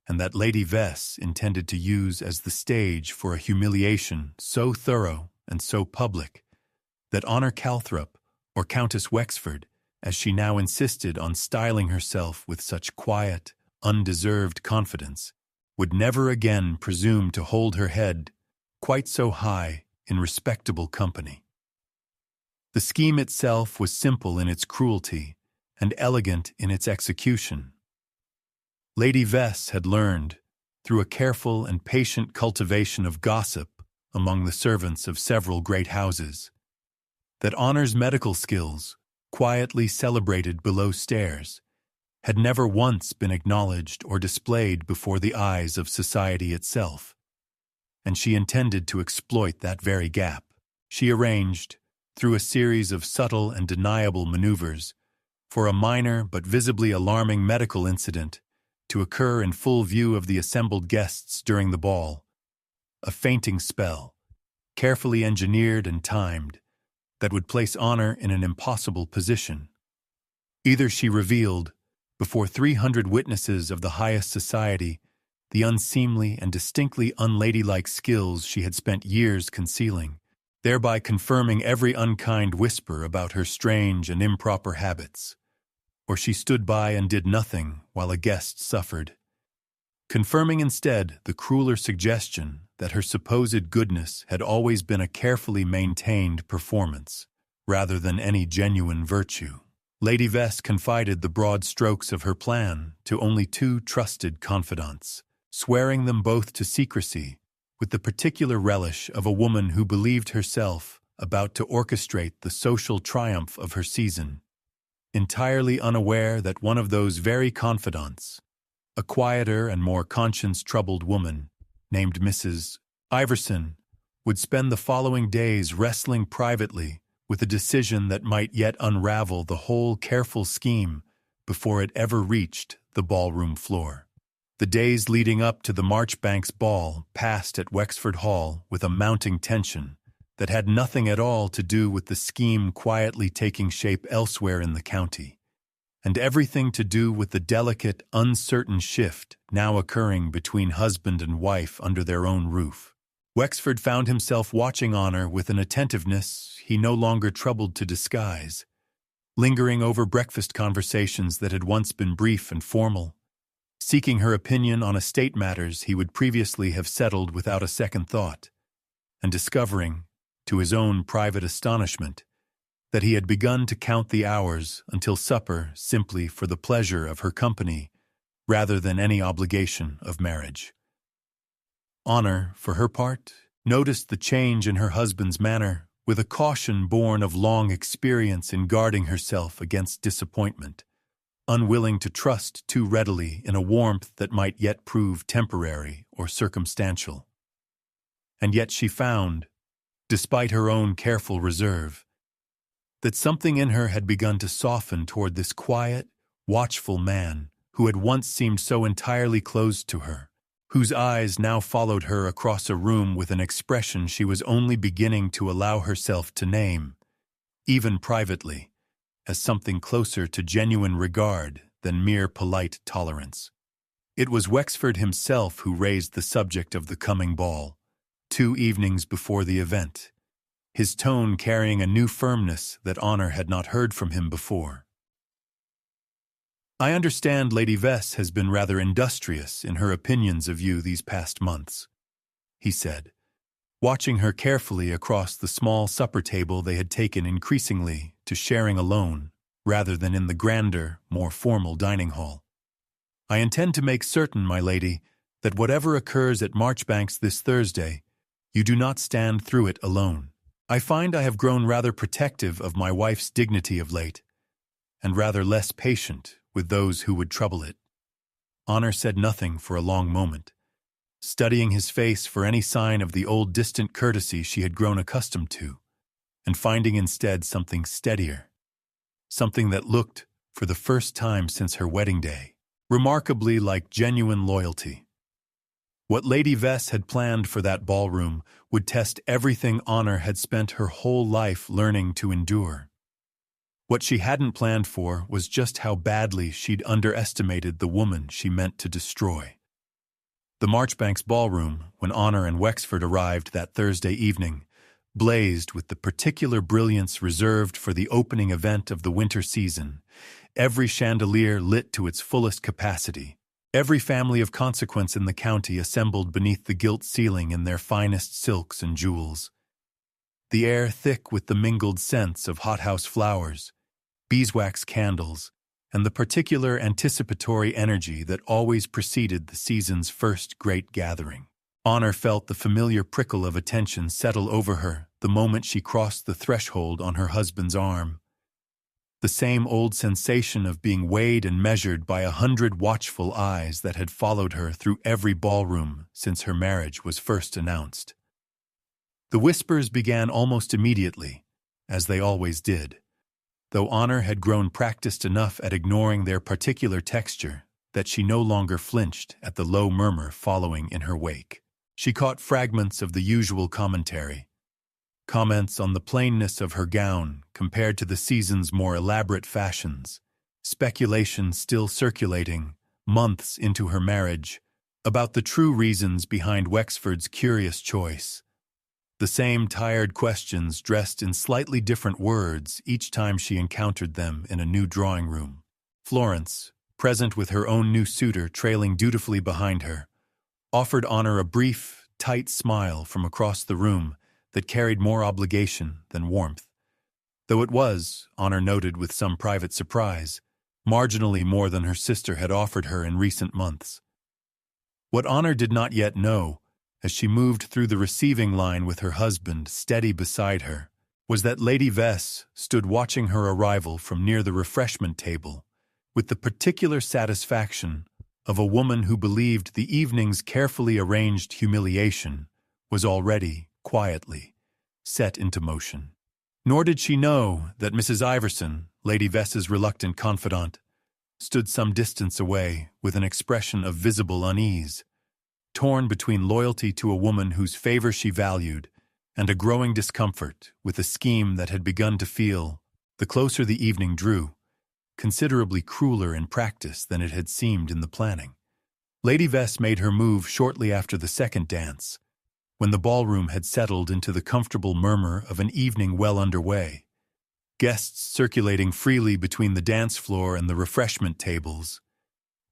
and that Lady Vess intended to use as the stage for a humiliation so thorough and so public that Honor Calthrop, or Countess Wexford, as she now insisted on styling herself with such quiet, undeserved confidence, would never again presume to hold her head quite so high in respectable company. The scheme itself was simple in its cruelty and elegant in its execution. Lady Vess had learned, through a careful and patient cultivation of gossip among the servants of several great houses, that Honor's medical skills, quietly celebrated below stairs, had never once been acknowledged or displayed before the eyes of society itself, and she intended to exploit that very gap. She arranged, through a series of subtle and deniable maneuvers, for a minor but visibly alarming medical incident to occur in full view of the assembled guests during the ball, a fainting spell, carefully engineered and timed, that would place Honor in an impossible position. Either she revealed, before 300 witnesses of the highest society, the unseemly and distinctly unladylike skills she had spent years concealing, thereby confirming every unkind whisper about her strange and improper habits, or she stood by and did nothing while a guest suffered, confirming instead the crueler suggestion that her supposed goodness had always been a carefully maintained performance, rather than any genuine virtue. Lady Vess confided the broad strokes of her plan to only 2 trusted confidants, swearing them both to secrecy, with the particular relish of a woman who believed herself about to orchestrate the social triumph of her season, entirely unaware that one of those very confidants, a quieter and more conscience-troubled woman, named Mrs. Iverson, would spend the following days wrestling privately with a decision that might yet unravel the whole careful scheme before it ever reached the ballroom floor. The days leading up to the Marchbanks ball passed at Wexford Hall with a mounting tension that had nothing at all to do with the scheme quietly taking shape elsewhere in the county, and everything to do with the delicate, uncertain shift now occurring between husband and wife under their own roof. Wexford found himself watching Honor with an attentiveness he no longer troubled to disguise, lingering over breakfast conversations that had once been brief and formal, seeking her opinion on estate matters he would previously have settled without a second thought, and discovering, to his own private astonishment, that he had begun to count the hours until supper simply for the pleasure of her company rather than any obligation of marriage. Honor, for her part, noticed the change in her husband's manner with a caution born of long experience in guarding herself against disappointment, unwilling to trust too readily in a warmth that might yet prove temporary or circumstantial. And yet she found, despite her own careful reserve, that something in her had begun to soften toward this quiet, watchful man who had once seemed so entirely closed to her, whose eyes now followed her across a room with an expression she was only beginning to allow herself to name, even privately, as something closer to genuine regard than mere polite tolerance. It was Wexford himself who raised the subject of the coming ball, 2 evenings before the event, his tone carrying a new firmness that Honor had not heard from him before. "I understand Lady Vess has been rather industrious in her opinions of you these past months," he said, watching her carefully across the small supper table they had taken increasingly to sharing alone, rather than in the grander, more formal dining hall. "I intend to make certain, my lady, that whatever occurs at Marchbanks this Thursday, you do not stand through it alone. I find I have grown rather protective of my wife's dignity of late, and rather less patient with those who would trouble it." Honor said nothing for a long moment, studying his face for any sign of the old distant courtesy she had grown accustomed to, and finding instead something steadier, something that looked, for the first time since her wedding day, remarkably like genuine loyalty. What Lady Vess had planned for that ballroom would test everything Honor had spent her whole life learning to endure. What she hadn't planned for was just how badly she'd underestimated the woman she meant to destroy. The Marchbanks ballroom, when Honor and Wexford arrived that Thursday evening, blazed with the particular brilliance reserved for the opening event of the winter season, every chandelier lit to its fullest capacity, every family of consequence in the county assembled beneath the gilt ceiling in their finest silks and jewels. The air thick with the mingled scents of hothouse flowers, beeswax candles, and the particular anticipatory energy that always preceded the season's first great gathering. Honor felt the familiar prickle of attention settle over her the moment she crossed the threshold on her husband's arm. The same old sensation of being weighed and measured by 100 watchful eyes that had followed her through every ballroom since her marriage was first announced. The whispers began almost immediately, as they always did, though Honor had grown practiced enough at ignoring their particular texture that she no longer flinched at the low murmur following in her wake. She caught fragments of the usual commentary, comments on the plainness of her gown compared to the season's more elaborate fashions, speculation still circulating, months into her marriage, about the true reasons behind Wexford's curious choice. The same tired questions dressed in slightly different words each time she encountered them in a new drawing room. Florence, present with her own new suitor trailing dutifully behind her, offered Honor a brief, tight smile from across the room that carried more obligation than warmth, though it was, Honor noted with some private surprise, marginally more than her sister had offered her in recent months. What Honor did not yet know, as she moved through the receiving line with her husband steady beside her, was that Lady Vess stood watching her arrival from near the refreshment table with the particular satisfaction of a woman who believed the evening's carefully arranged humiliation was already, quietly, set into motion. Nor did she know that Mrs. Iverson, Lady Vess's reluctant confidant, stood some distance away with an expression of visible unease, torn between loyalty to a woman whose favor she valued and a growing discomfort with a scheme that had begun to feel, the closer the evening drew, considerably crueler in practice than it had seemed in the planning. Lady Vess made her move shortly after the second dance, when the ballroom had settled into the comfortable murmur of an evening well underway, guests circulating freely between the dance floor and the refreshment tables,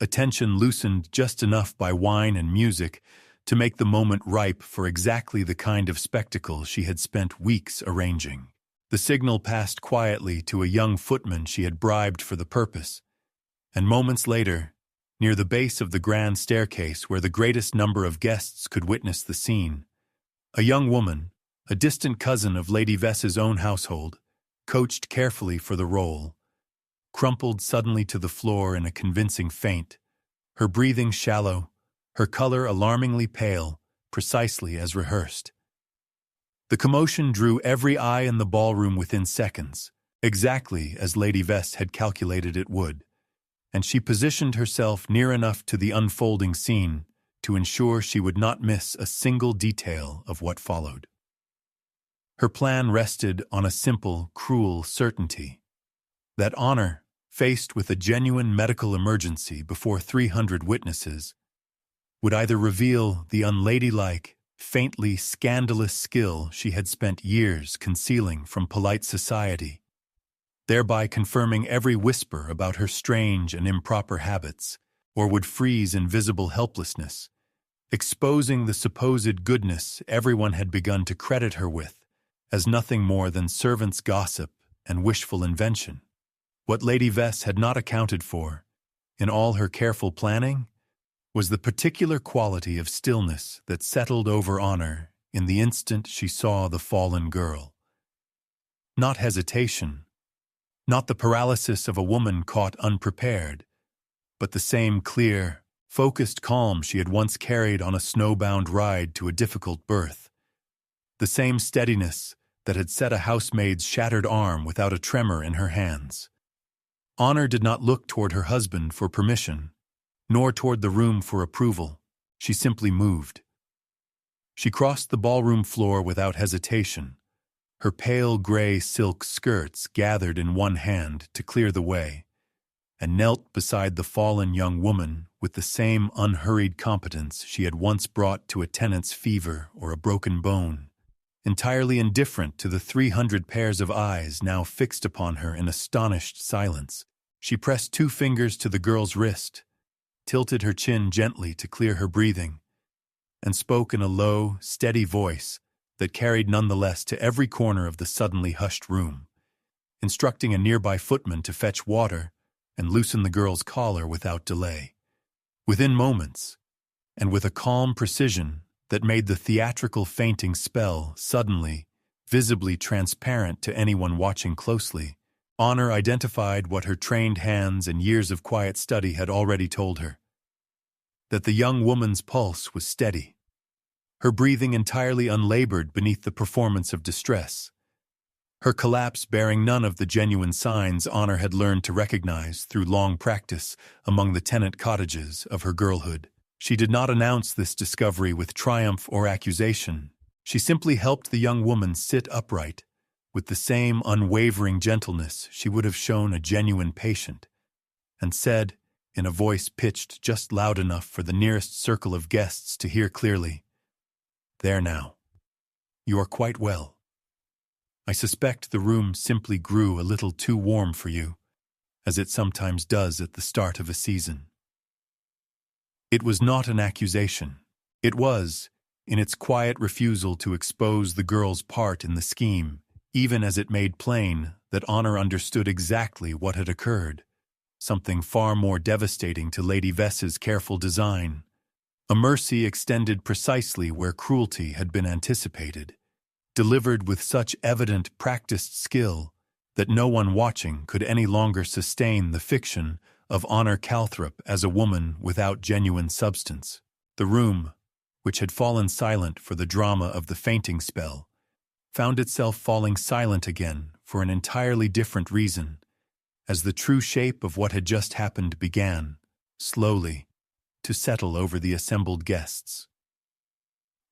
attention loosened just enough by wine and music to make the moment ripe for exactly the kind of spectacle she had spent weeks arranging. The signal passed quietly to a young footman she had bribed for the purpose, and moments later, near the base of the grand staircase where the greatest number of guests could witness the scene, a young woman, a distant cousin of Lady Vess's own household, coached carefully for the role, crumpled suddenly to the floor in a convincing faint, her breathing shallow, her color alarmingly pale, precisely as rehearsed. The commotion drew every eye in the ballroom within seconds, exactly as Lady Vess had calculated it would, and she positioned herself near enough to the unfolding scene to ensure she would not miss a single detail of what followed. Her plan rested on a simple, cruel certainty that Honor, faced with a genuine medical emergency before 300 witnesses, would either reveal the unladylike, faintly scandalous skill she had spent years concealing from polite society, thereby confirming every whisper about her strange and improper habits, or would freeze in visible helplessness, exposing the supposed goodness everyone had begun to credit her with as nothing more than servants' gossip and wishful invention. What Lady Vess had not accounted for, in all her careful planning, was the particular quality of stillness that settled over Honor in the instant she saw the fallen girl. Not hesitation, not the paralysis of a woman caught unprepared, but the same clear, focused calm she had once carried on a snowbound ride to a difficult berth, the same steadiness that had set a housemaid's shattered arm without a tremor in her hands. Honor did not look toward her husband for permission, nor toward the room for approval. She simply moved. She crossed the ballroom floor without hesitation, her pale gray silk skirts gathered in one hand to clear the way, and knelt beside the fallen young woman with the same unhurried competence she had once brought to a tenant's fever or a broken bone, entirely indifferent to the 300 pairs of eyes now fixed upon her in astonished silence. She pressed 2 fingers to the girl's wrist, tilted her chin gently to clear her breathing, and spoke in a low, steady voice that carried nonetheless to every corner of the suddenly hushed room, instructing a nearby footman to fetch water and loosen the girl's collar without delay. Within moments, and with a calm precision that made the theatrical fainting spell suddenly, visibly transparent to anyone watching closely, Honor identified what her trained hands and years of quiet study had already told her: that the young woman's pulse was steady, her breathing entirely unlabored beneath the performance of distress, her collapse bearing none of the genuine signs Honor had learned to recognize through long practice among the tenant cottages of her girlhood. She did not announce this discovery with triumph or accusation. She simply helped the young woman sit upright, with the same unwavering gentleness she would have shown a genuine patient, and said, in a voice pitched just loud enough for the nearest circle of guests to hear clearly, "There now. You are quite well. I suspect the room simply grew a little too warm for you, as it sometimes does at the start of a season." It was not an accusation. It was, in its quiet refusal to expose the girl's part in the scheme, even as it made plain that Honor understood exactly what had occurred, something far more devastating to Lady Vess's careful design, a mercy extended precisely where cruelty had been anticipated, delivered with such evident practiced skill that no one watching could any longer sustain the fiction of Honor Calthrop as a woman without genuine substance. The room, which had fallen silent for the drama of the fainting spell, found itself falling silent again for an entirely different reason, as the true shape of what had just happened began, slowly, to settle over the assembled guests.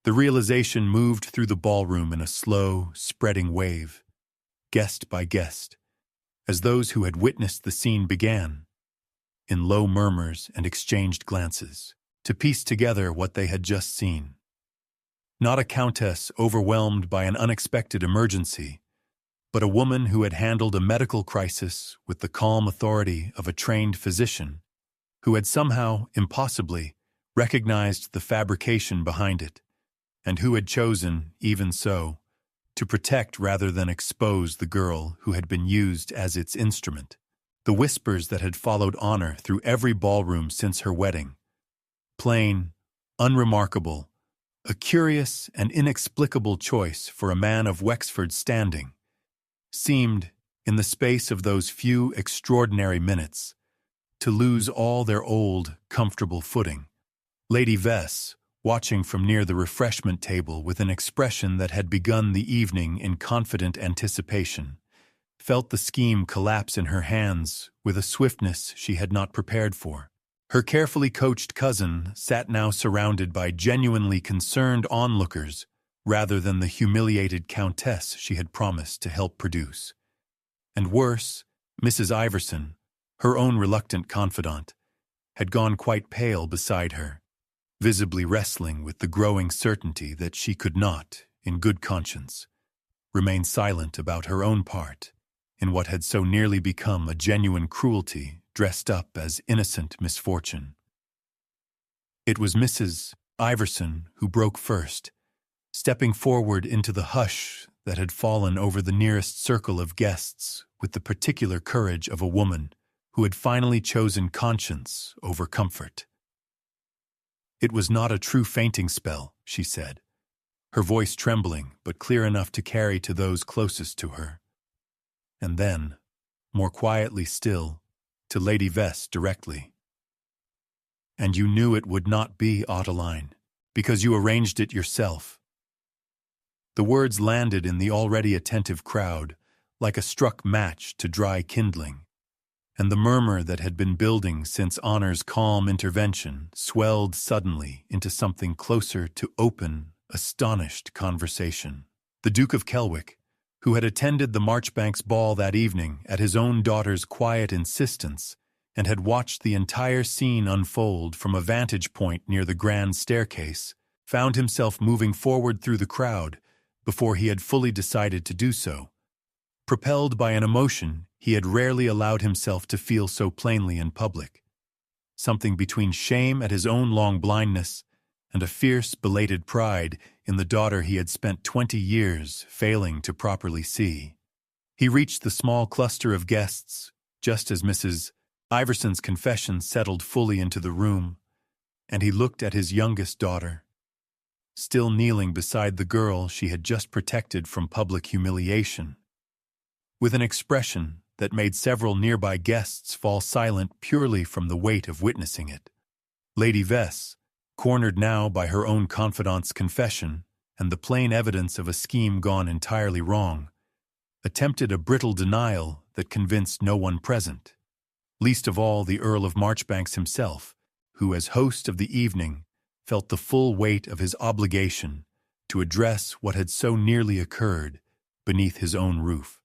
The realization moved through the ballroom in a slow, spreading wave, guest by guest, as those who had witnessed the scene began, in low murmurs and exchanged glances, to piece together what they had just seen. Not a countess overwhelmed by an unexpected emergency, but a woman who had handled a medical crisis with the calm authority of a trained physician, who had somehow, impossibly, recognized the fabrication behind it, and who had chosen, even so, to protect rather than expose the girl who had been used as its instrument. The whispers that had followed Honor through every ballroom since her wedding. Plain, unremarkable, a curious and inexplicable choice for a man of Wexford's standing, seemed, in the space of those few extraordinary minutes, to lose all their old, comfortable footing. Lady Vess, watching from near the refreshment table with an expression that had begun the evening in confident anticipation, felt the scheme collapse in her hands with a swiftness she had not prepared for. Her carefully coached cousin sat now surrounded by genuinely concerned onlookers rather than the humiliated countess she had promised to help produce. And worse, Mrs. Iverson, her own reluctant confidant, had gone quite pale beside her, visibly wrestling with the growing certainty that she could not, in good conscience, remain silent about her own part in what had so nearly become a genuine cruelty dressed up as innocent misfortune. It was Mrs. Iverson who broke first, stepping forward into the hush that had fallen over the nearest circle of guests with the particular courage of a woman who had finally chosen conscience over comfort. "It was not a true fainting spell," she said, her voice trembling but clear enough to carry to those closest to her. And then, more quietly still, to Lady Vess directly. "And you knew it would not be, Ottoline, because you arranged it yourself." The words landed in the already attentive crowd like a struck match to dry kindling, and the murmur that had been building since Honor's calm intervention swelled suddenly into something closer to open, astonished conversation. The Duke of Kelwick, who had attended the Marchbanks ball that evening at his own daughter's quiet insistence and had watched the entire scene unfold from a vantage point near the grand staircase, found himself moving forward through the crowd before he had fully decided to do so, propelled by an emotion he had rarely allowed himself to feel so plainly in public, something between shame at his own long blindness and a fierce, belated pride in the daughter he had spent 20 years failing to properly see. He reached the small cluster of guests just as Mrs. Iverson's confession settled fully into the room, and he looked at his youngest daughter, still kneeling beside the girl she had just protected from public humiliation, with an expression that made several nearby guests fall silent purely from the weight of witnessing it. Lady Vess, cornered now by her own confidant's confession and the plain evidence of a scheme gone entirely wrong, attempted a brittle denial that convinced no one present, least of all the Earl of Marchbanks himself, who as host of the evening felt the full weight of his obligation to address what had so nearly occurred beneath his own roof.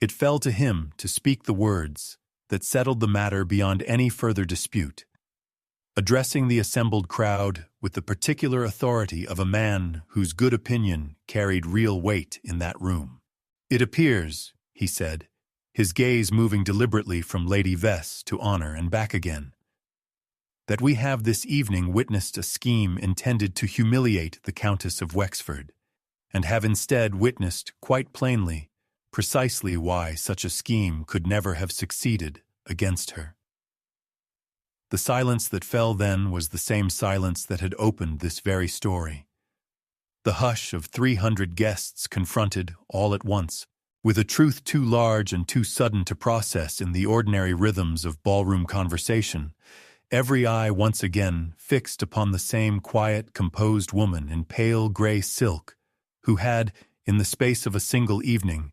It fell to him to speak the words that settled the matter beyond any further dispute, addressing the assembled crowd with the particular authority of a man whose good opinion carried real weight in that room. "It appears," he said, his gaze moving deliberately from Lady Vess to Honor and back again, "that we have this evening witnessed a scheme intended to humiliate the Countess of Wexford, and have instead witnessed, quite plainly, precisely why such a scheme could never have succeeded against her." The silence that fell then was the same silence that had opened this very story. The hush of 300 guests confronted, all at once, with a truth too large and too sudden to process in the ordinary rhythms of ballroom conversation, every eye once again fixed upon the same quiet, composed woman in pale gray silk, who had, in the space of a single evening,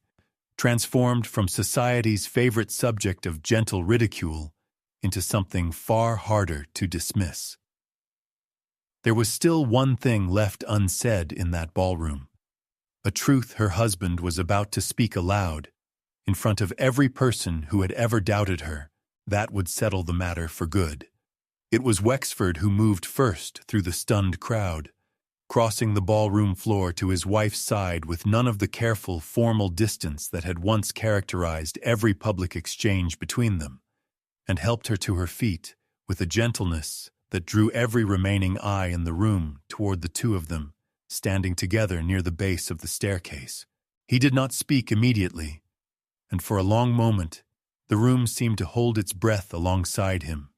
transformed from society's favorite subject of gentle ridicule into something far harder to dismiss. There was still one thing left unsaid in that ballroom, a truth her husband was about to speak aloud, in front of every person who had ever doubted her. That would settle the matter for good. It was Wexford who moved first through the stunned crowd, crossing the ballroom floor to his wife's side with none of the careful, formal distance that had once characterized every public exchange between them, and helped her to her feet with a gentleness that drew every remaining eye in the room toward the two of them, standing together near the base of the staircase. He did not speak immediately, and for a long moment the room seemed to hold its breath alongside him,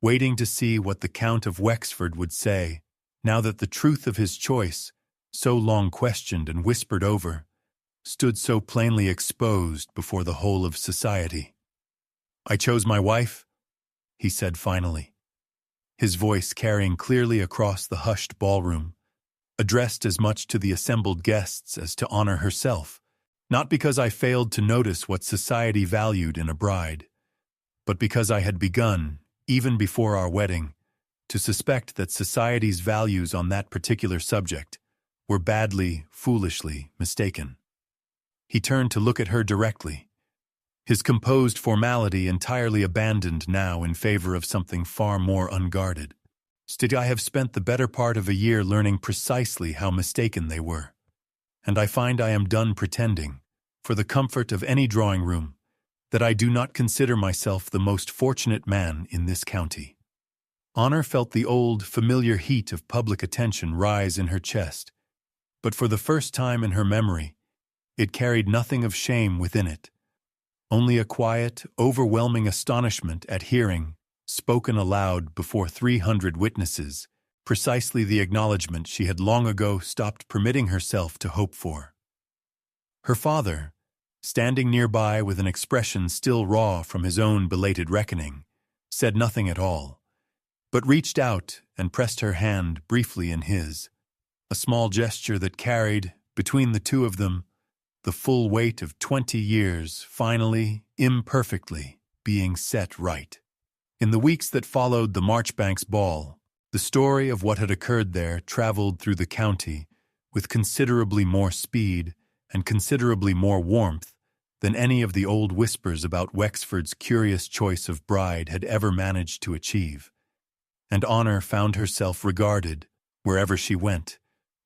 waiting to see what the Count of Wexford would say, now that the truth of his choice, so long questioned and whispered over, stood so plainly exposed before the whole of society. "I chose my wife," he said finally, his voice carrying clearly across the hushed ballroom, addressed as much to the assembled guests as to Honor herself, not because I failed to notice what society valued in a bride, but because I had begun, even before our wedding, to suspect that society's values on that particular subject were badly, foolishly mistaken. He turned to look at her directly, his composed formality entirely abandoned now in favor of something far more unguarded. I have spent the better part of a year learning precisely how mistaken they were, and I find I am done pretending, for the comfort of any drawing room, that I do not consider myself the most fortunate man in this county. Honor felt the old, familiar heat of public attention rise in her chest, but for the first time in her memory, it carried nothing of shame within it, only a quiet, overwhelming astonishment at hearing, spoken aloud before 300 witnesses, precisely the acknowledgment she had long ago stopped permitting herself to hope for. Her father, standing nearby with an expression still raw from his own belated reckoning, said nothing at all, but reached out and pressed her hand briefly in his, a small gesture that carried, between the two of them, the full weight of 20 years finally, imperfectly, being set right. In the weeks that followed the Marchbanks ball, the story of what had occurred there traveled through the county with considerably more speed and considerably more warmth than any of the old whispers about Wexford's curious choice of bride had ever managed to achieve. And Honor found herself regarded, wherever she went,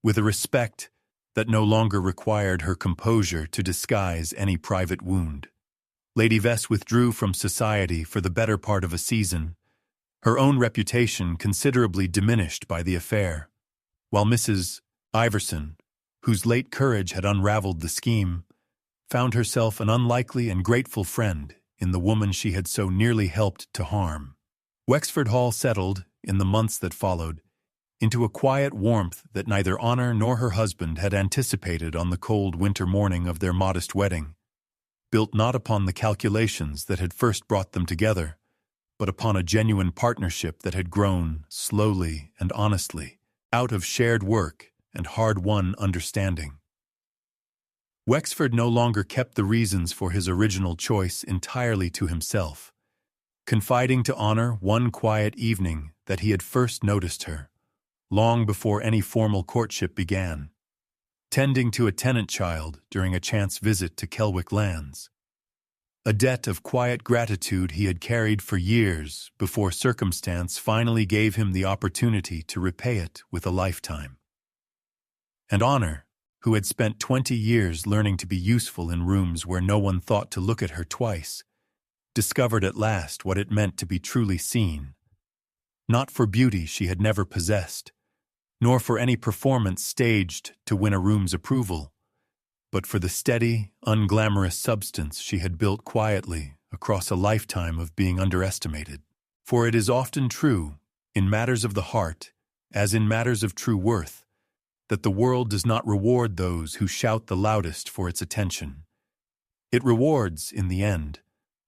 with a respect that no longer required her composure to disguise any private wound. Lady Vess withdrew from society for the better part of a season, her own reputation considerably diminished by the affair, while Mrs. Iverson, whose late courage had unraveled the scheme, found herself an unlikely and grateful friend in the woman she had so nearly helped to harm. Wexford Hall settled, in the months that followed, into a quiet warmth that neither Honor nor her husband had anticipated on the cold winter morning of their modest wedding, built not upon the calculations that had first brought them together, but upon a genuine partnership that had grown, slowly and honestly, out of shared work and hard-won understanding. Wexford no longer kept the reasons for his original choice entirely to himself, confiding to Honor one quiet evening that he had first noticed her, long before any formal courtship began, tending to a tenant child during a chance visit to Kelwick Lands, a debt of quiet gratitude he had carried for years before circumstance finally gave him the opportunity to repay it with a lifetime. And Honor, who had spent 20 years learning to be useful in rooms where no one thought to look at her twice, discovered at last what it meant to be truly seen, not for beauty she had never possessed, nor for any performance staged to win a room's approval, but for the steady, unglamorous substance she had built quietly across a lifetime of being underestimated. For it is often true, in matters of the heart, as in matters of true worth, that the world does not reward those who shout the loudest for its attention. It rewards, in the end,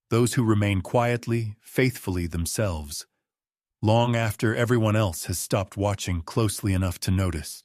those who remain quietly, faithfully themselves, long after everyone else has stopped watching closely enough to notice.